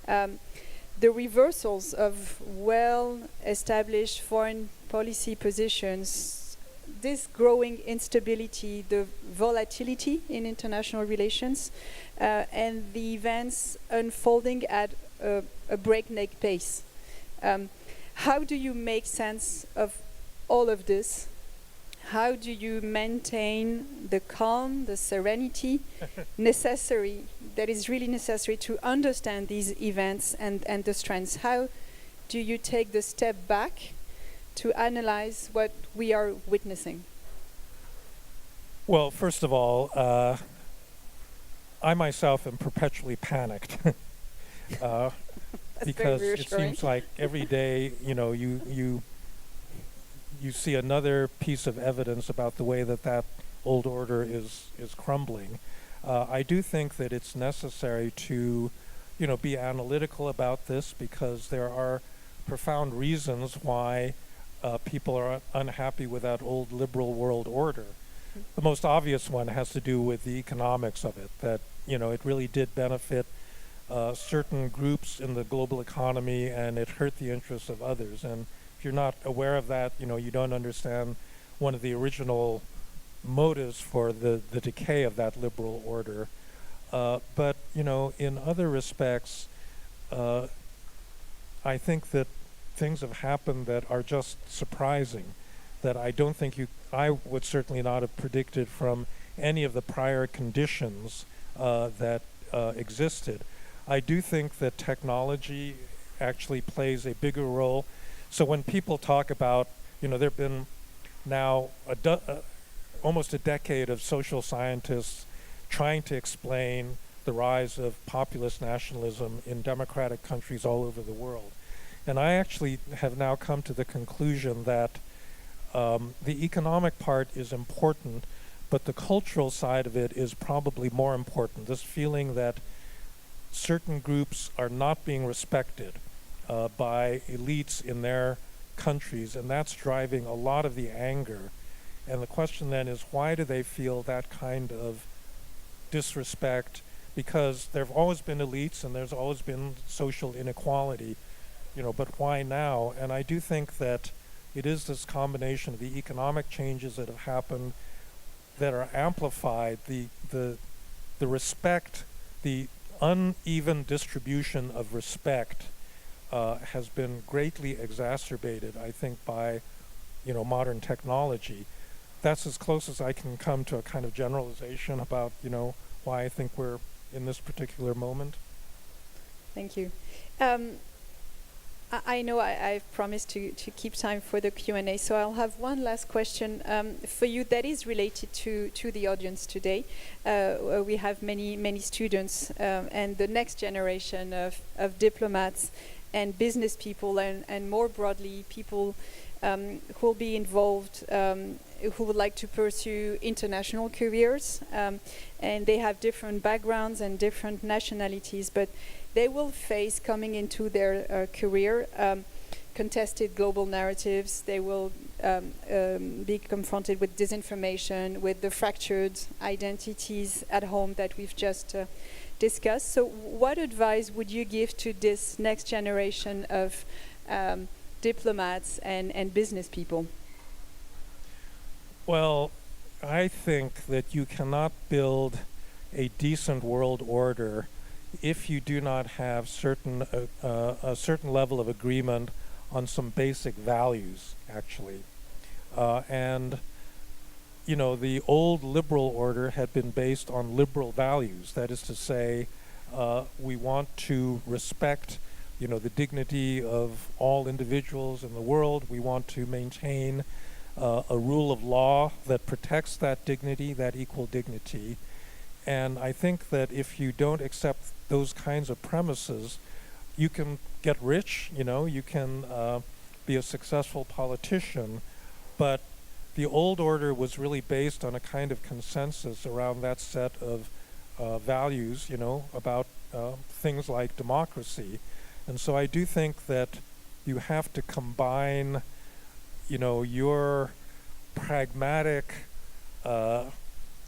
the reversals of well-established foreign policy positions, this growing instability, the volatility in international relations, and the events unfolding at a breakneck pace. How do you make sense of all of this? How do you maintain the calm, the serenity that is really necessary to understand these events and the trends? How do you take the step back to analyze what we are witnessing? Well, first of all, I myself am perpetually panicked because it seems like every day, you see another piece of evidence about the way that old order is crumbling. I do think that it's necessary to, be analytical about this, because there are profound reasons why people are unhappy with that old liberal world order. The most obvious one has to do with the economics of it, that, it really did benefit certain groups in the global economy, and it hurt the interests of others. And if you're not aware of that, you don't understand one of the original motives for the decay of that liberal order. But, in other respects, I think that things have happened that are just surprising, that I don't think I would certainly not have predicted from any of the prior conditions that existed. I do think that technology actually plays a bigger role. So when people talk about, there have been now almost a decade of social scientists trying to explain the rise of populist nationalism in democratic countries all over the world. And I actually have now come to the conclusion that the economic part is important, but the cultural side of it is probably more important. This feeling that certain groups are not being respected by elites in their countries, and that's driving a lot of the anger. And the question then is, why do they feel that kind of disrespect? Because there have always been elites and there's always been social inequality, but why now? And I do think that it is this combination of the economic changes that have happened that are amplified, the respect, the uneven distribution of respect has been greatly exacerbated, I think, by modern technology. That's as close as I can come to a kind of generalization about why I think we're in this particular moment. Thank you. I know I've promised to keep time for the Q&A, so I'll have one last question for you that is related to the audience today. We have many students and the next generation of diplomats and business people and more broadly people who will be involved, who would like to pursue international careers, and they have different backgrounds and different nationalities, but they will face, coming into their career, contested global narratives. They will be confronted with disinformation, with the fractured identities at home that we've just discussed. So what advice would you give to this next generation of diplomats and business people? Well, I think that you cannot build a decent world order if you do not have a certain level of agreement on some basic values, actually. And the old liberal order had been based on liberal values. That is to say, we want to respect the dignity of all individuals in the world. We want to maintain a rule of law that protects that dignity, that equal dignity. And I think that if you don't accept those kinds of premises, you can get rich, you can be a successful politician, but the old order was really based on a kind of consensus around that set of values, about things like democracy. And so I do think that you have to combine, your pragmatic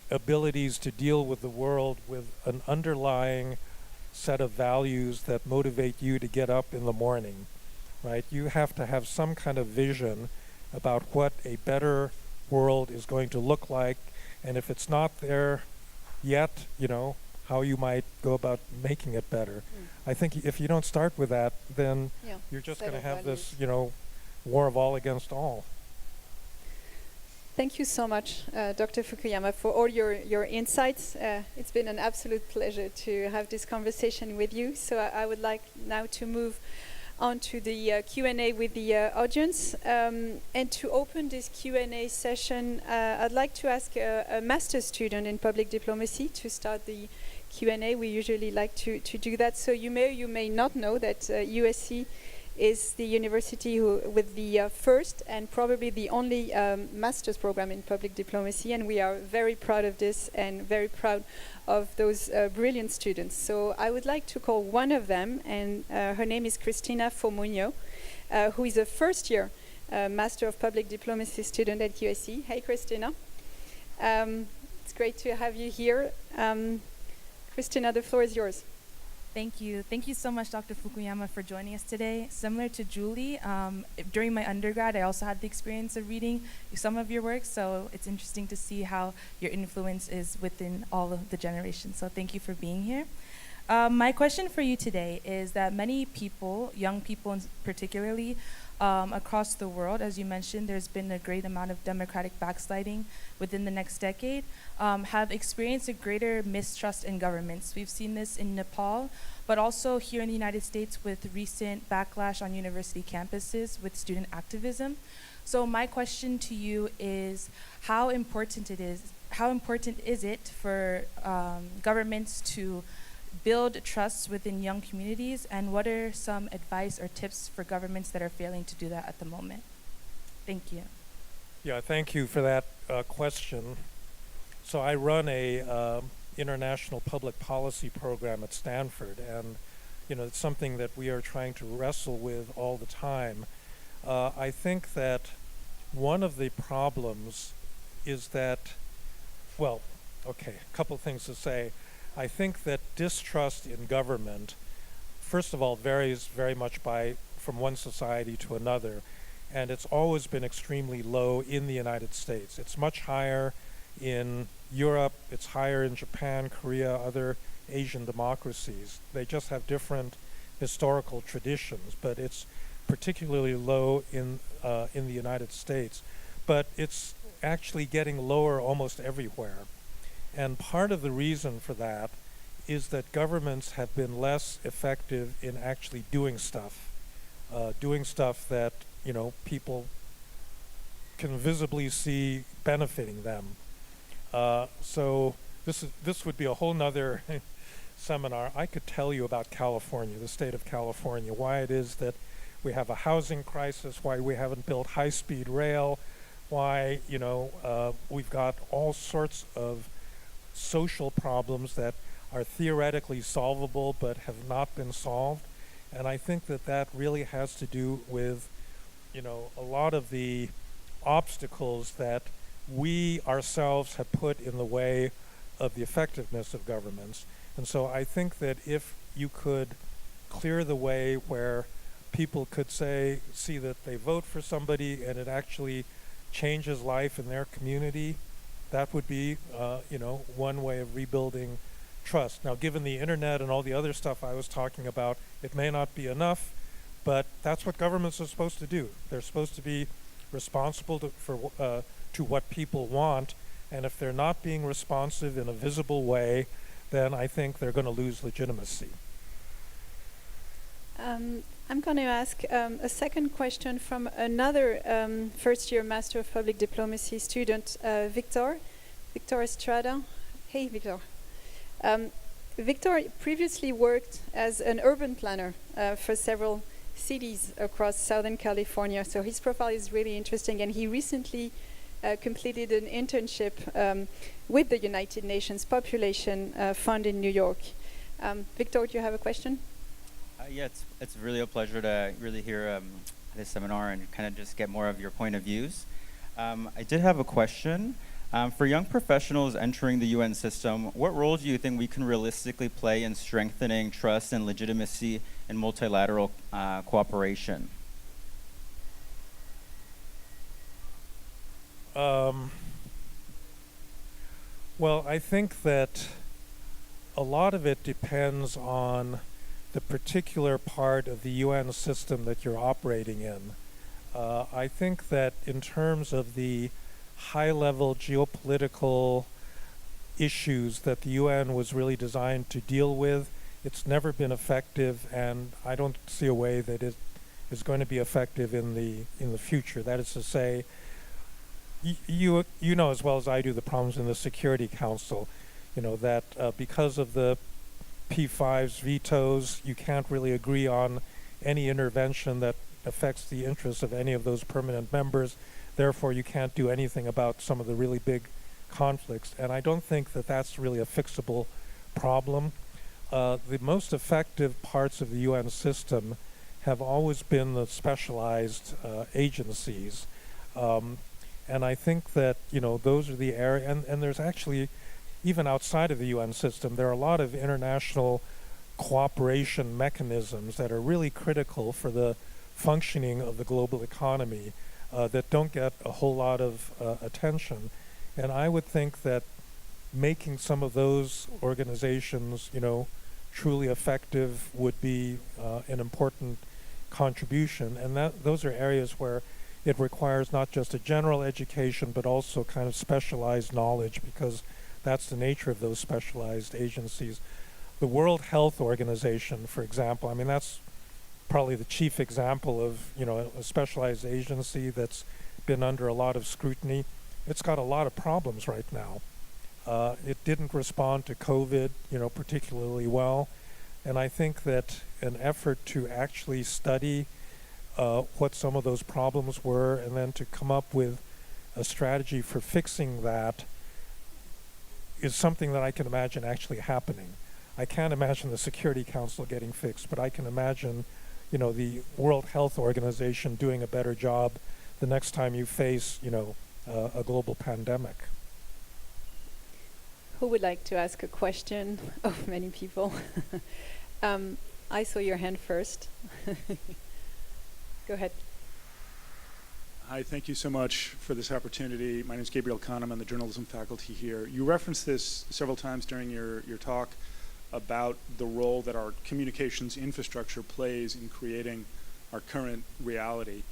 abilities to deal with the world with an underlying set of values that motivate you to get up in the morning, right? You have to have some kind of vision about what a better world is going to look like, and if it's not there yet, how you might go about making it better. I think if you don't start with that, then you're just going to have this, war of all against all. Thank you so much, Dr. Fukuyama, for all your insights. It's been an absolute pleasure to have this conversation with you. So I would like now to move on to the Q&A with the audience. And to open this Q&A session, I'd like to ask a master's student in public diplomacy to start the Q&A. We usually like to do that. So you may not know that USC is the university with the first and probably the only master's program in public diplomacy, and we are very proud of this and very proud of those brilliant students. So I would like to call one of them, and her name is Cristina Fomunio, who is a first-year Master of Public Diplomacy student at USC. Hey, Cristina. It's great to have you here. Cristina, the floor is yours. Thank you. Thank you so much, Dr. Fukuyama, for joining us today. Similar to Julie, during my undergrad, I also had the experience of reading some of your work, so it's interesting to see how your influence is within all of the generations. So thank you for being here. My question for you today is that many people, young people particularly, across the world, as you mentioned, there's been a great amount of democratic backsliding within the next decade, have experienced a greater mistrust in governments. We've seen this in Nepal, but also here in the United States with recent backlash on university campuses with student activism. So my question to you is, how important is it for governments to build trust within young communities, and what are some advice or tips for governments that are failing to do that at the moment? Thank you. Yeah, thank you for that question. So I run a international public policy program at Stanford, and it's something that we are trying to wrestle with all the time. I think that one of the problems is that, well, okay, a couple things to say. I think that distrust in government, first of all, varies very much from one society to another, and it's always been extremely low in the United States. It's much higher in Europe, it's higher in Japan, Korea, other Asian democracies. They just have different historical traditions, but it's particularly low in the United States. But it's actually getting lower almost everywhere. And part of the reason for that is that governments have been less effective in actually doing stuff that people can visibly see benefiting them. So this would be a whole nother seminar. I could tell you about California, the state of California, why it is that we have a housing crisis, why we haven't built high-speed rail, why we've got all sorts of social problems that are theoretically solvable but have not been solved. And I think that really has to do with a lot of the obstacles that we ourselves have put in the way of the effectiveness of governments. And so I think that if you could clear the way where people could see that they vote for somebody and it actually changes life in their community, that would be one way of rebuilding trust. Now, given the internet and all the other stuff I was talking about, it may not be enough, but that's what governments are supposed to do. They're supposed to be responsible to what people want, and if they're not being responsive in a visible way, then I think they're going to lose legitimacy. I'm going to ask a second question from another first-year Master of Public Diplomacy student, Victor Estrada. Hey, Victor. Victor previously worked as an urban planner for several cities across Southern California, so his profile is really interesting, and he recently completed an internship with the United Nations Population Fund in New York. Victor, do you have a question? Yeah, it's really a pleasure to really hear this seminar and kind of just get more of your point of views. I did have a question. For young professionals entering the UN system, what role do you think we can realistically play in strengthening trust and legitimacy in multilateral cooperation? Well, I think that a lot of it depends on the particular part of the UN system that you're operating in. I think that in terms of the high-level geopolitical issues that the UN was really designed to deal with, it's never been effective, and I don't see a way that it is going to be effective in the future. That is to say, you know as well as I do the problems in the Security Council. That because of the P5's vetoes, you can't really agree on any intervention that affects the interests of any of those permanent members. Therefore, you can't do anything about some of the really big conflicts. And I don't think that that's really a fixable problem. The most effective parts of the UN system have always been the specialized agencies. And I think that, those are the areas, and there's actually, even outside of the UN system, there are a lot of international cooperation mechanisms that are really critical for the functioning of the global economy that don't get a whole lot of attention. And I would think that making some of those organizations, truly effective would be an important contribution. And those are areas where it requires not just a general education, but also kind of specialized knowledge, because that's the nature of those specialized agencies. The World Health Organization, for example, that's probably the chief example of, a specialized agency that's been under a lot of scrutiny. It's got a lot of problems right now. It didn't respond to COVID, particularly well. And I think that an effort to actually study what some of those problems were and then to come up with a strategy for fixing that is something that I can imagine actually happening. I can't imagine the Security Council getting fixed, but I can imagine, the World Health Organization doing a better job the next time you face, a global pandemic. Who would like to ask a question? Oh, many people. I saw your hand first. Go ahead. Hi, thank you so much for this opportunity. My name is Gabriel Kahn. I'm on the journalism faculty here. You referenced this several times during your talk about the role that our communications infrastructure plays in creating our current reality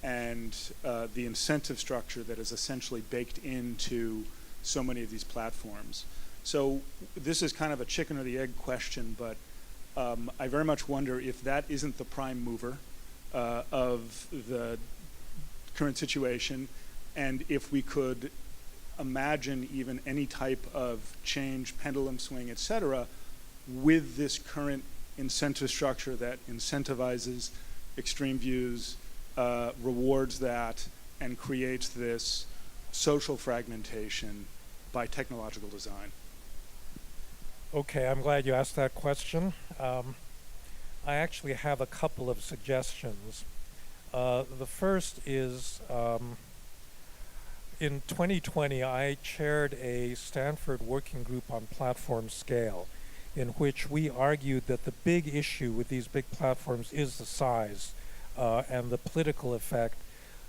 and the incentive structure that is essentially baked into so many of these platforms. So this is kind of a chicken or the egg question, but I very much wonder if that isn't the prime mover of the current situation, and if we could imagine even any type of change, pendulum swing, etc., with this current incentive structure that incentivizes extreme views, rewards that, and creates this social fragmentation by technological design. Okay, I'm glad you asked that question. I actually have a couple of suggestions. The first is, in 2020, I chaired a Stanford working group on platform scale, in which we argued that the big issue with these big platforms is the size and the political effect.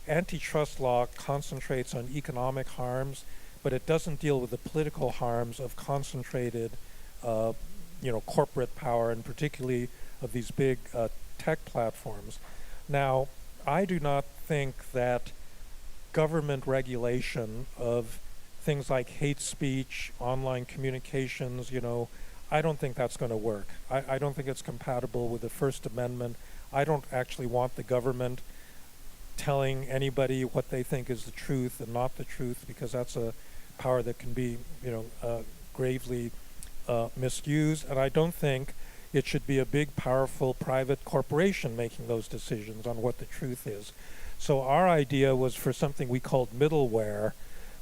Antitrust law concentrates on economic harms, but it doesn't deal with the political harms of concentrated, corporate power, and particularly of these big tech platforms. Now, I do not think that government regulation of things like hate speech, online communications, I don't think that's going to work. I don't think it's compatible with the First Amendment. I don't actually want the government telling anybody what they think is the truth and not the truth, because that's a power that can be, gravely misused. And I don't think it should be a big, powerful private corporation making those decisions on what the truth is. So our idea was for something we called middleware,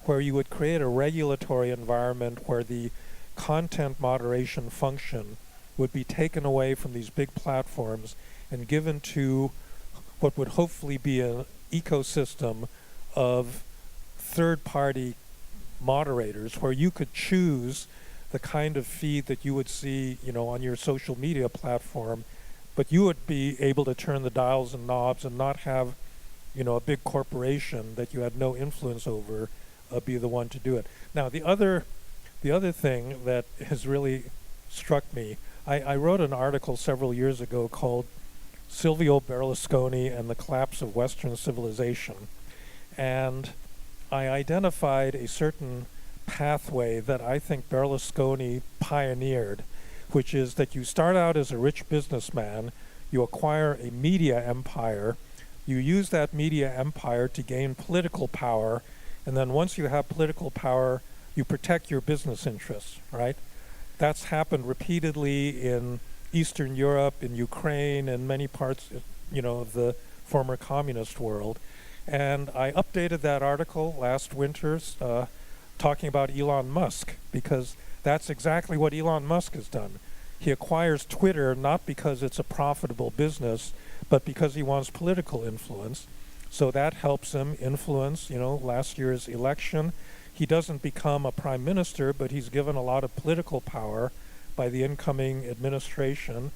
where you would create a regulatory environment where the content moderation function would be taken away from these big platforms and given to what would hopefully be an ecosystem of third-party moderators, where you could choose the kind of feed that you would see, on your social media platform, but you would be able to turn the dials and knobs and not have, a big corporation that you had no influence over be the one to do it. Now, the other thing that has really struck me, I wrote an article several years ago called Silvio Berlusconi and the Collapse of Western Civilization, and I identified a certain pathway that I think Berlusconi pioneered, which is that you start out as a rich businessman, you acquire a media empire, you use that media empire to gain political power, and then once you have political power, you protect your business interests, right? That's happened repeatedly in Eastern Europe, in Ukraine, and many parts, of the former communist world. And I updated that article last winter, talking about Elon Musk, because that's exactly what Elon Musk has done. He acquires Twitter not because it's a profitable business, but because he wants political influence. So that helps him influence, last year's election. He doesn't become a prime minister, but he's given a lot of political power by the incoming administration.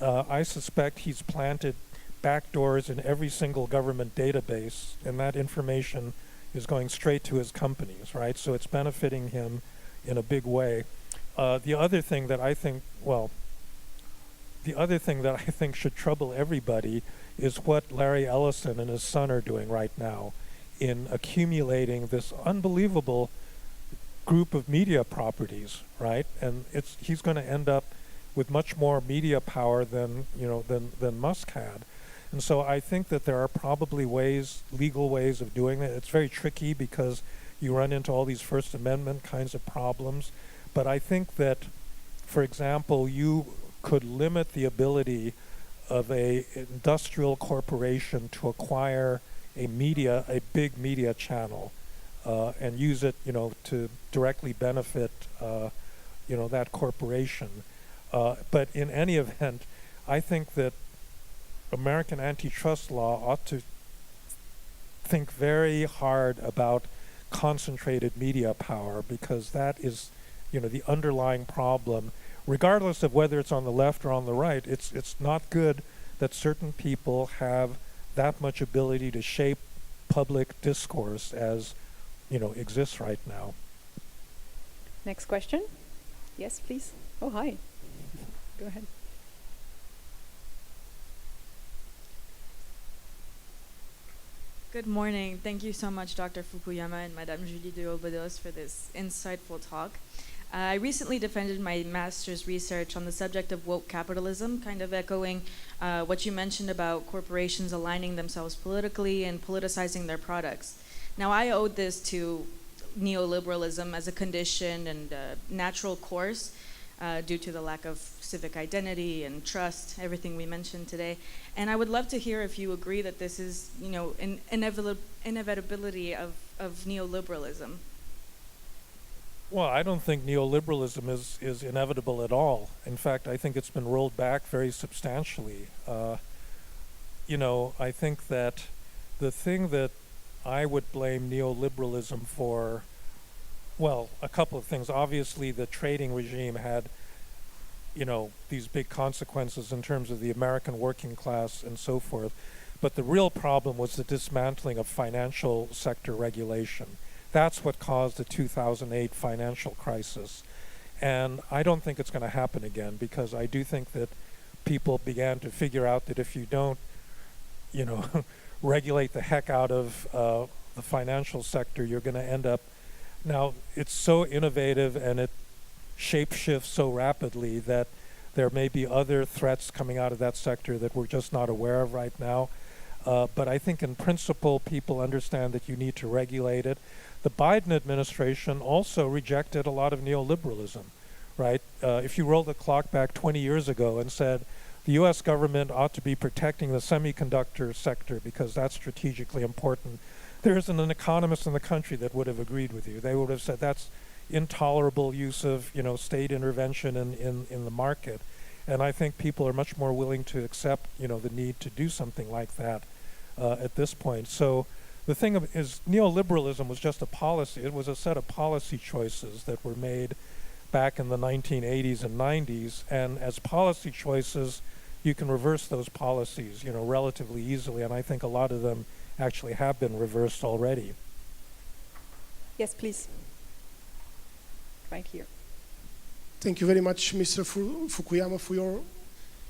I suspect he's planted backdoors in every single government database, and that information is going straight to his companies, right? So it's benefiting him in a big way. The other thing that I think should trouble everybody is what Larry Ellison and his son are doing right now in accumulating this unbelievable group of media properties, right? And he's going to end up with much more media power than Musk had. And so I think that there are probably ways, legal ways of doing that. It's very tricky because you run into all these First Amendment kinds of problems. But I think that, for example, you could limit the ability of a industrial corporation to acquire a big media channel, and use it, to directly benefit, that corporation. But in any event, I think that American antitrust law ought to think very hard about concentrated media power, because that is, the underlying problem. Regardless of whether it's on the left or on the right, it's not good that certain people have that much ability to shape public discourse as, exists right now. Next question. Yes, please. Oh, hi. Go ahead. Good morning. Thank you so much, Dr. Fukuyama and Madame Julie de Obados, for this insightful talk. I recently defended my master's research on the subject of woke capitalism, kind of echoing what you mentioned about corporations aligning themselves politically and politicizing their products. Now, I owed this to neoliberalism as a condition and a natural course due to the lack of civic identity and trust, everything we mentioned today. And I would love to hear if you agree that this is, an inevitability of neoliberalism. Well, I don't think neoliberalism is inevitable at all. In fact, I think it's been rolled back very substantially. I think that the thing that I would blame neoliberalism for, well, a couple of things. Obviously, the trading regime had, these big consequences in terms of the American working class and so forth. But the real problem was the dismantling of financial sector regulation. That's what caused the 2008 financial crisis. And I don't think it's going to happen again, because I do think that people began to figure out that if you don't, regulate the heck out of the financial sector, you're going to end up. Now, it's so innovative and it shapeshifts so rapidly that there may be other threats coming out of that sector that we're just not aware of right now. But I think in principle, people understand that you need to regulate it. The Biden administration also rejected a lot of neoliberalism, right? If you roll the clock back 20 years ago and said the U.S. government ought to be protecting the semiconductor sector because that's strategically important, there isn't an economist in the country that would have agreed with you. They would have said that's intolerable use of, state intervention in the market. And I think people are much more willing to accept, the need to do something like that at this point. So the thing is, neoliberalism was just a policy. It was a set of policy choices that were made back in the 1980s and 90s. And as policy choices, you can reverse those policies, relatively easily. And I think a lot of them actually have been reversed already. Yes, please. Right here. Thank you very much, Mr. Fukuyama, for your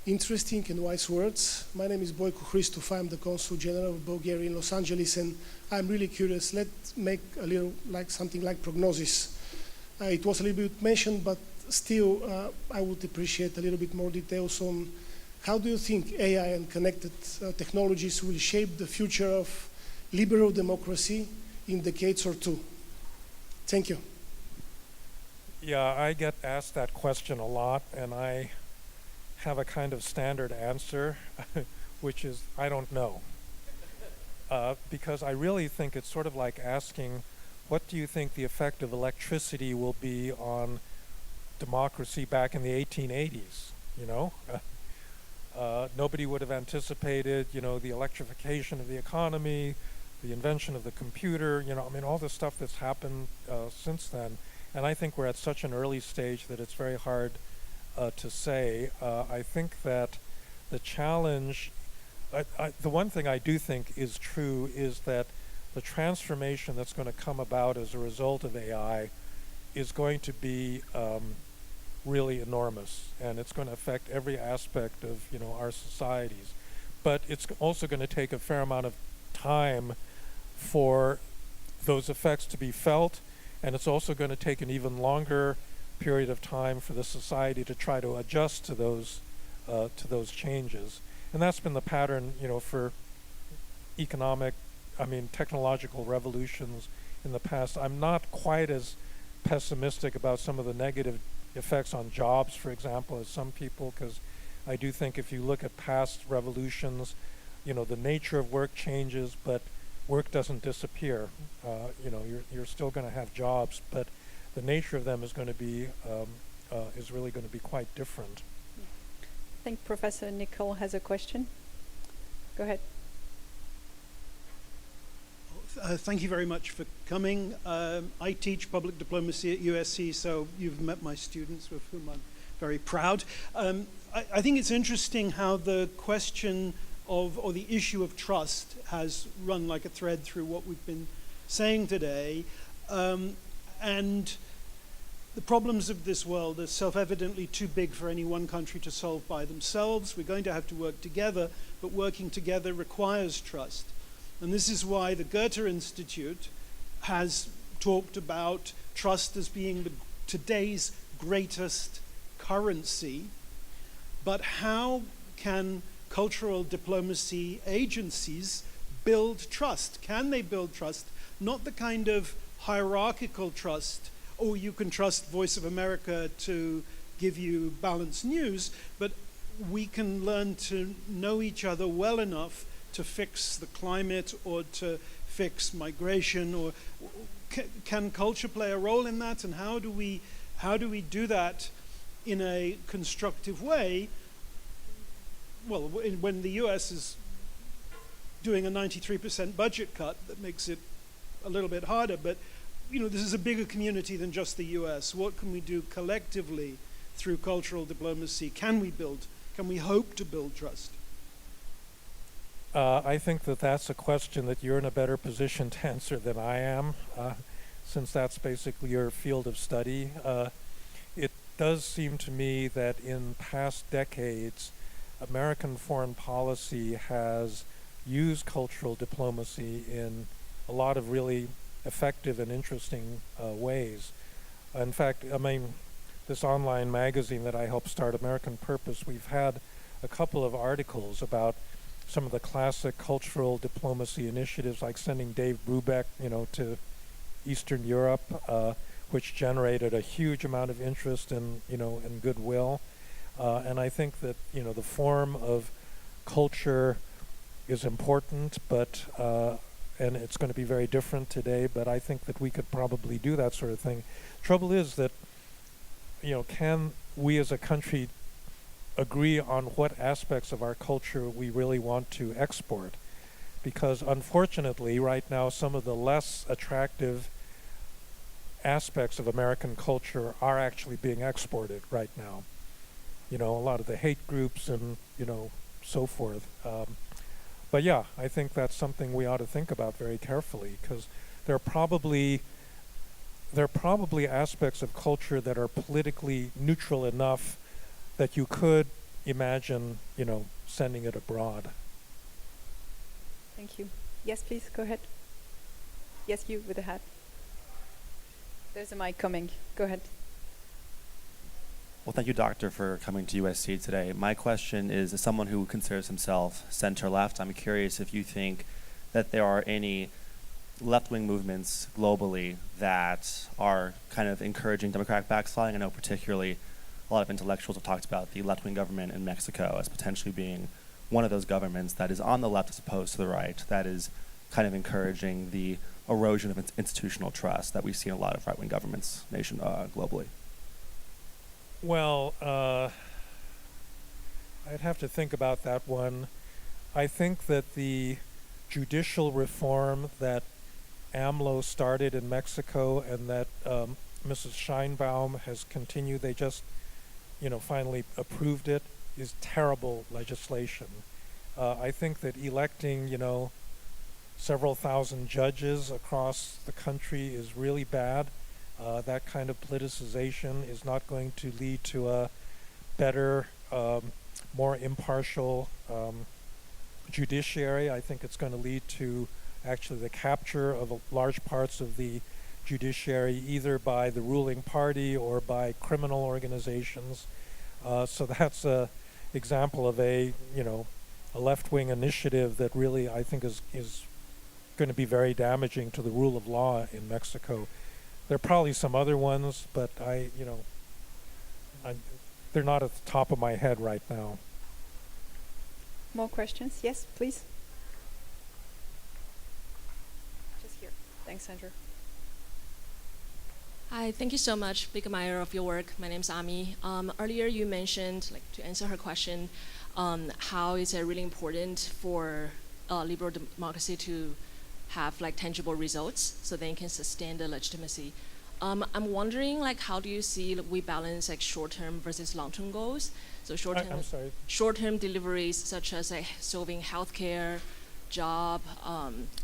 interesting and wise words. My name is Bojko Christov. I'm the Consul General of Bulgaria in Los Angeles, and I'm really curious. Let's make a little something like prognosis. It was a little bit mentioned, but still I would appreciate a little bit more details on how do you think AI and connected technologies will shape the future of liberal democracy in decades or two? Thank you. Yeah, I get asked that question a lot, and I have a kind of standard answer, which is, I don't know. Because I really think it's sort of like asking, what do you think the effect of electricity will be on democracy back in the 1880s, Nobody would have anticipated, the electrification of the economy, the invention of the computer, all the stuff that's happened since then. And I think we're at such an early stage that it's very hard to say. I think that the challenge, the one thing I do think is true is that the transformation that's going to come about as a result of AI is going to be really enormous, and it's going to affect every aspect of our societies. But it's also going to take a fair amount of time for those effects to be felt, and it's also going to take an even longer period of time for the society to try to adjust to those changes. And that's been the pattern, for technological revolutions in the past. I'm not quite as pessimistic about some of the negative effects on jobs, for example, as some people, because I do think if you look at past revolutions, the nature of work changes, but work doesn't disappear. You're still going to have jobs, but the nature of them is going to be is really going to be quite different. I think Professor Nicole has a question. Go ahead. Thank you very much for coming. I teach public diplomacy at USC, so you've met my students, with whom I'm very proud. I think it's interesting how the question of, or the issue of trust has run like a thread through what we've been saying today. And the problems of this world are self-evidently too big for any one country to solve by themselves. We're going to have to work together, but working together requires trust. And this is why the Goethe Institute has talked about trust as being today's greatest currency. But how can cultural diplomacy agencies build trust? Can they build trust? Not the kind of hierarchical trust, oh, you can trust Voice of America to give you balanced news, but we can learn to know each other well enough to fix the climate or to fix migration, or can culture play a role in that? And how do we do that in a constructive way? Well, when the US is doing a 93% budget cut, that makes it a little bit harder, but this is a bigger community than just the US. What can we do collectively through cultural diplomacy? Can we hope to build trust? I think that's a question that you're in a better position to answer than I am, since that's basically your field of study. It does seem to me that in past decades, American foreign policy has used cultural diplomacy in a lot of really effective and interesting ways. In fact, this online magazine that I helped start, American Purpose, we've had a couple of articles about some of the classic cultural diplomacy initiatives, like sending Dave Brubeck, to Eastern Europe, which generated a huge amount of interest and goodwill. And I think that the form of culture is important, but and it's going to be very different today. But I think that we could probably do that sort of thing. Trouble is that can we as a country agree on what aspects of our culture we really want to export? Because unfortunately, right now, some of the less attractive aspects of American culture are actually being exported right now. A lot of the hate groups and, so forth. But yeah, I think that's something we ought to think about very carefully, because there are probably aspects of culture that are politically neutral enough that you could imagine, sending it abroad. Thank you. Yes, please, go ahead. Yes, you with the hat. There's a mic coming. Go ahead. Well, thank you, Doctor, for coming to USC today. My question is, as someone who considers himself center-left, I'm curious if you think that there are any left-wing movements globally that are kind of encouraging democratic backsliding. I know particularly a lot of intellectuals have talked about the left-wing government in Mexico as potentially being one of those governments that is on the left as opposed to the right, that is kind of encouraging the erosion of institutional trust that we see in a lot of right-wing governments globally. Well, I'd have to think about that one. I think that the judicial reform that AMLO started in Mexico and that Mrs. Sheinbaum has continued, they just, finally approved it, is terrible legislation. I think that electing, several thousand judges across the country is really bad. That kind of politicization is not going to lead to a better, more impartial judiciary. I think it's going to lead to actually the capture of large parts of the judiciary, either by the ruling party or by criminal organizations. So that's a example of a, left-wing initiative that really I think is going to be very damaging to the rule of law in Mexico. There are probably some other ones, but they're not at the top of my head right now. More questions? Yes, please. Just here. Thanks, Sandra. Hi, thank you so much. Big admirer of your work. My name's Ami. Earlier you mentioned, like, to answer her question, how is it really important for liberal democracy to have like tangible results so then you can sustain the legitimacy. I'm wondering, like, how do you see we balance like short-term versus long-term goals? So short-term deliveries such as like solving healthcare, job,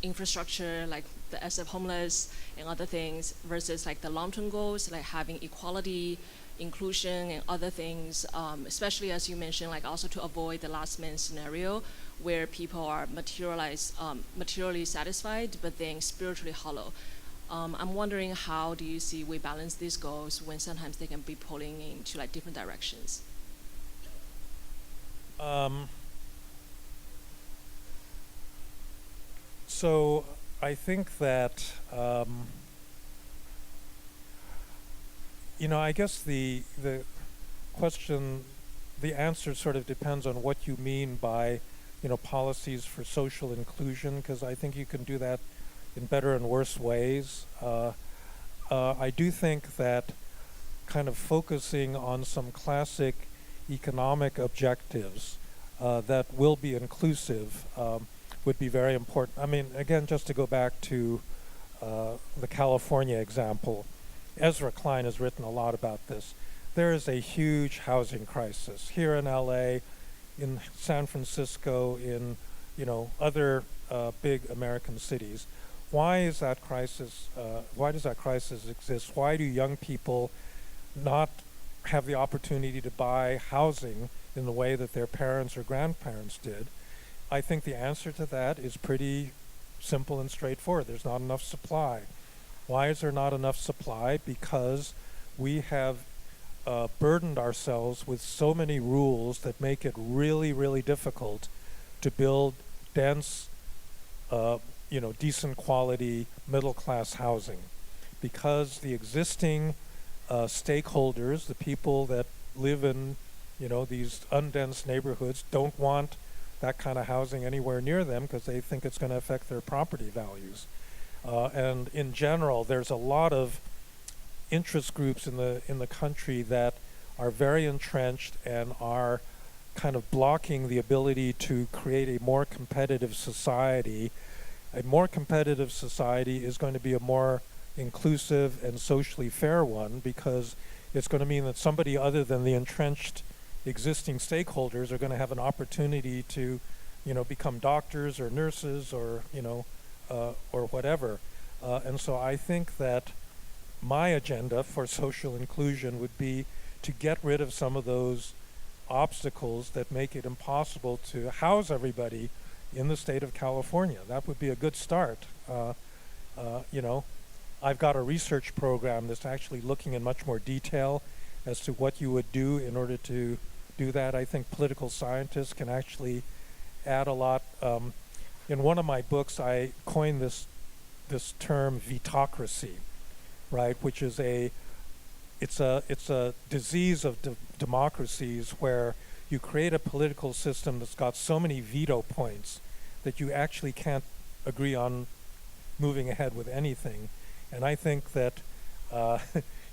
infrastructure, like the SF homeless and other things, versus like the long-term goals, like having equality, inclusion, and other things, especially as you mentioned, like also to avoid the last man scenario where people are materially satisfied, but then spiritually hollow. I'm wondering, how do you see we balance these goals when sometimes they can be pulling into like different directions? So I think that, I guess the question, the answer sort of depends on what you mean by, policies for social inclusion, because I think you can do that in better and worse ways. I do think that kind of focusing on some classic economic objectives that will be inclusive would be very important. I mean, again, just to go back to the California example, Ezra Klein has written a lot about this. There is a huge housing crisis here in LA, in San Francisco, in other big American cities. Why is that crisis? Why does that crisis exist? Why do young people not have the opportunity to buy housing in the way that their parents or grandparents did? I think the answer to that is pretty simple and straightforward. There's not enough supply. Why is there not enough supply? Because we have burdened ourselves with so many rules that make it really, really difficult to build dense, decent quality middle-class housing. Because the existing stakeholders, the people that live in, these undense neighborhoods, don't want that kind of housing anywhere near them because they think it's going to affect their property values. And in general, there's a lot of interest groups in the country that are very entrenched and are kind of blocking the ability to create a more competitive society. A more competitive society is going to be a more inclusive and socially fair one, because it's going to mean that somebody other than the entrenched existing stakeholders are going to have an opportunity to, become doctors or nurses or, or whatever. And so I think that my agenda for social inclusion would be to get rid of some of those obstacles that make it impossible to house everybody in the state of California. That would be a good start. I've got a research program that's actually looking in much more detail as to what you would do in order to do that. I think political scientists can actually add a lot. In one of my books, I coined this term vetocracy, right? Which is it's a disease of democracies where you create a political system that's got so many veto points that you actually can't agree on moving ahead with anything. And I think that,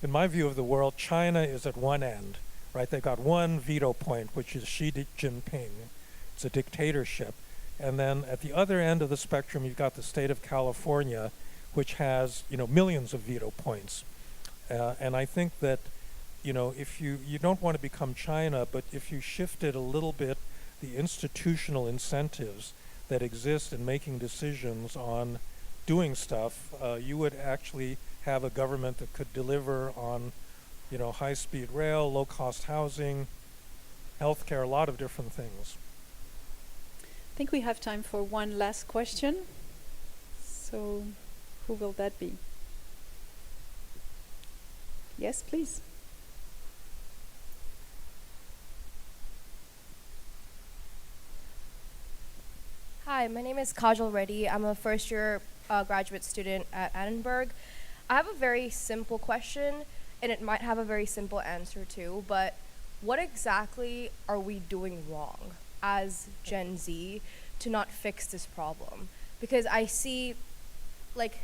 in my view of the world, China is at one end, right? They've got one veto point, which is Xi Jinping. It's a dictatorship. And then at the other end of the spectrum, you've got the state of California, which has, millions of veto points. And I think that, if you don't want to become China, but if you shifted a little bit the institutional incentives that exist in making decisions on doing stuff, you would actually have a government that could deliver on, high-speed rail, low-cost housing, healthcare, a lot of different things. I think we have time for one last question. So, who will that be? Yes, please. Hi, my name is Kajal Reddy. I'm a first-year graduate student at Annenberg. I have a very simple question, and it might have a very simple answer too, but what exactly are we doing wrong as Gen Z to not fix this problem? Because I see, like,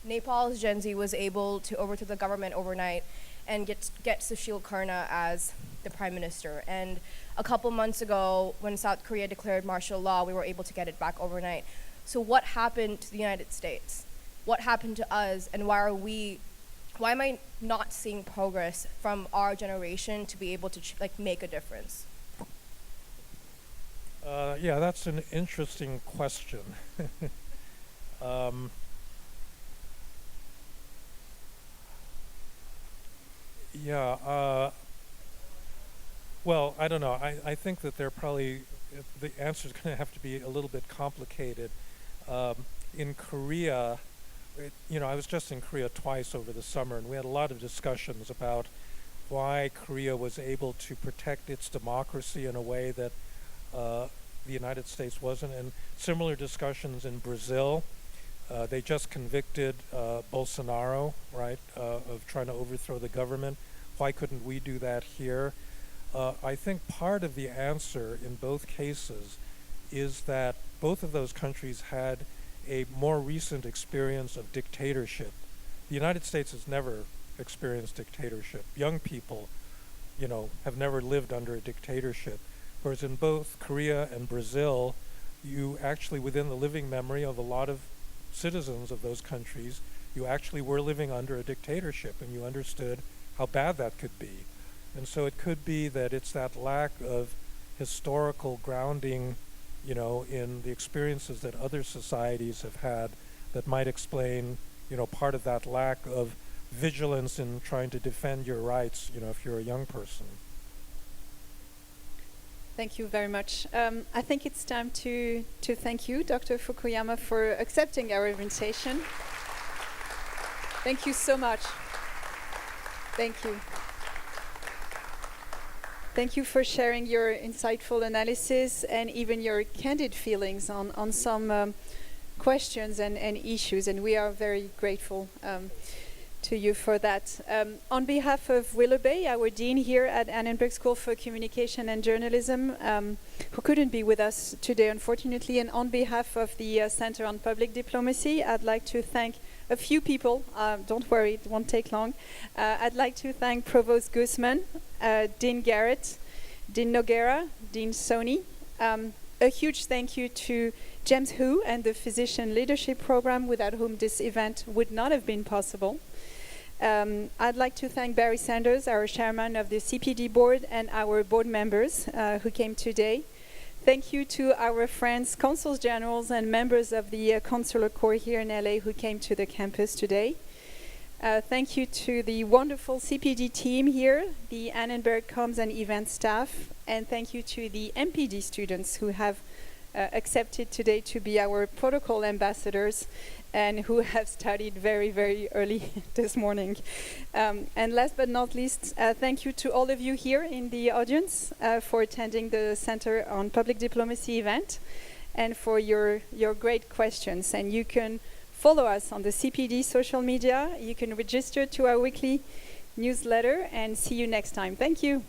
Nepal's Gen Z was able to overthrow the government overnight and get Sushil Karna as the prime minister. And a couple months ago, when South Korea declared martial law, we were able to get it back overnight. So what happened to the United States? What happened to us, and why am I not seeing progress from our generation to be able to make a difference? Yeah, that's an interesting question. Well, I don't know. I think that they're probably, the answer's going to have to be a little bit complicated. In Korea, I was just in Korea twice over the summer, and we had a lot of discussions about why Korea was able to protect its democracy in a way that the United States wasn't, and similar discussions in Brazil. They just convicted Bolsonaro, right, of trying to overthrow the government. Why couldn't we do that here? I think part of the answer in both cases is that both of those countries had a more recent experience of dictatorship. The United States has never experienced dictatorship. Young people, have never lived under a dictatorship. Whereas in both Korea and Brazil, you actually, within the living memory of a lot of citizens of those countries, you actually were living under a dictatorship, and you understood how bad that could be. And so it could be that it's that lack of historical grounding, in the experiences that other societies have had that might explain, part of that lack of vigilance in trying to defend your rights, if you're a young person. Thank you very much. I think it's time to thank you, Dr. Fukuyama, for accepting our invitation. Thank you so much. Thank you. Thank you for sharing your insightful analysis and even your candid feelings on some questions and issues, and we are very grateful to you for that. On behalf of Willoughby, our dean here at Annenberg School for Communication and Journalism, who couldn't be with us today, unfortunately, and on behalf of the Center on Public Diplomacy, I'd like to thank a few people. Don't worry, it won't take long. I'd like to thank Provost Guzman, Dean Garrett, Dean Noguera, Dean Soni. A huge thank you to James Hu and the Physician Leadership Program, without whom this event would not have been possible. I'd like to thank Barry Sanders, our chairman of the CPD board, and our board members who came today. Thank you to our friends, consuls generals and members of the consular corps here in LA who came to the campus today. Thank you to the wonderful CPD team here, the Annenberg Comms and Event staff, and thank you to the MPD students who have accepted today to be our protocol ambassadors and who have studied very, very early this morning. And last but not least, thank you to all of you here in the audience for attending the Center on Public Diplomacy event and for your great questions. And you can follow us on the CPD social media. You can register to our weekly newsletter, and see you next time. Thank you.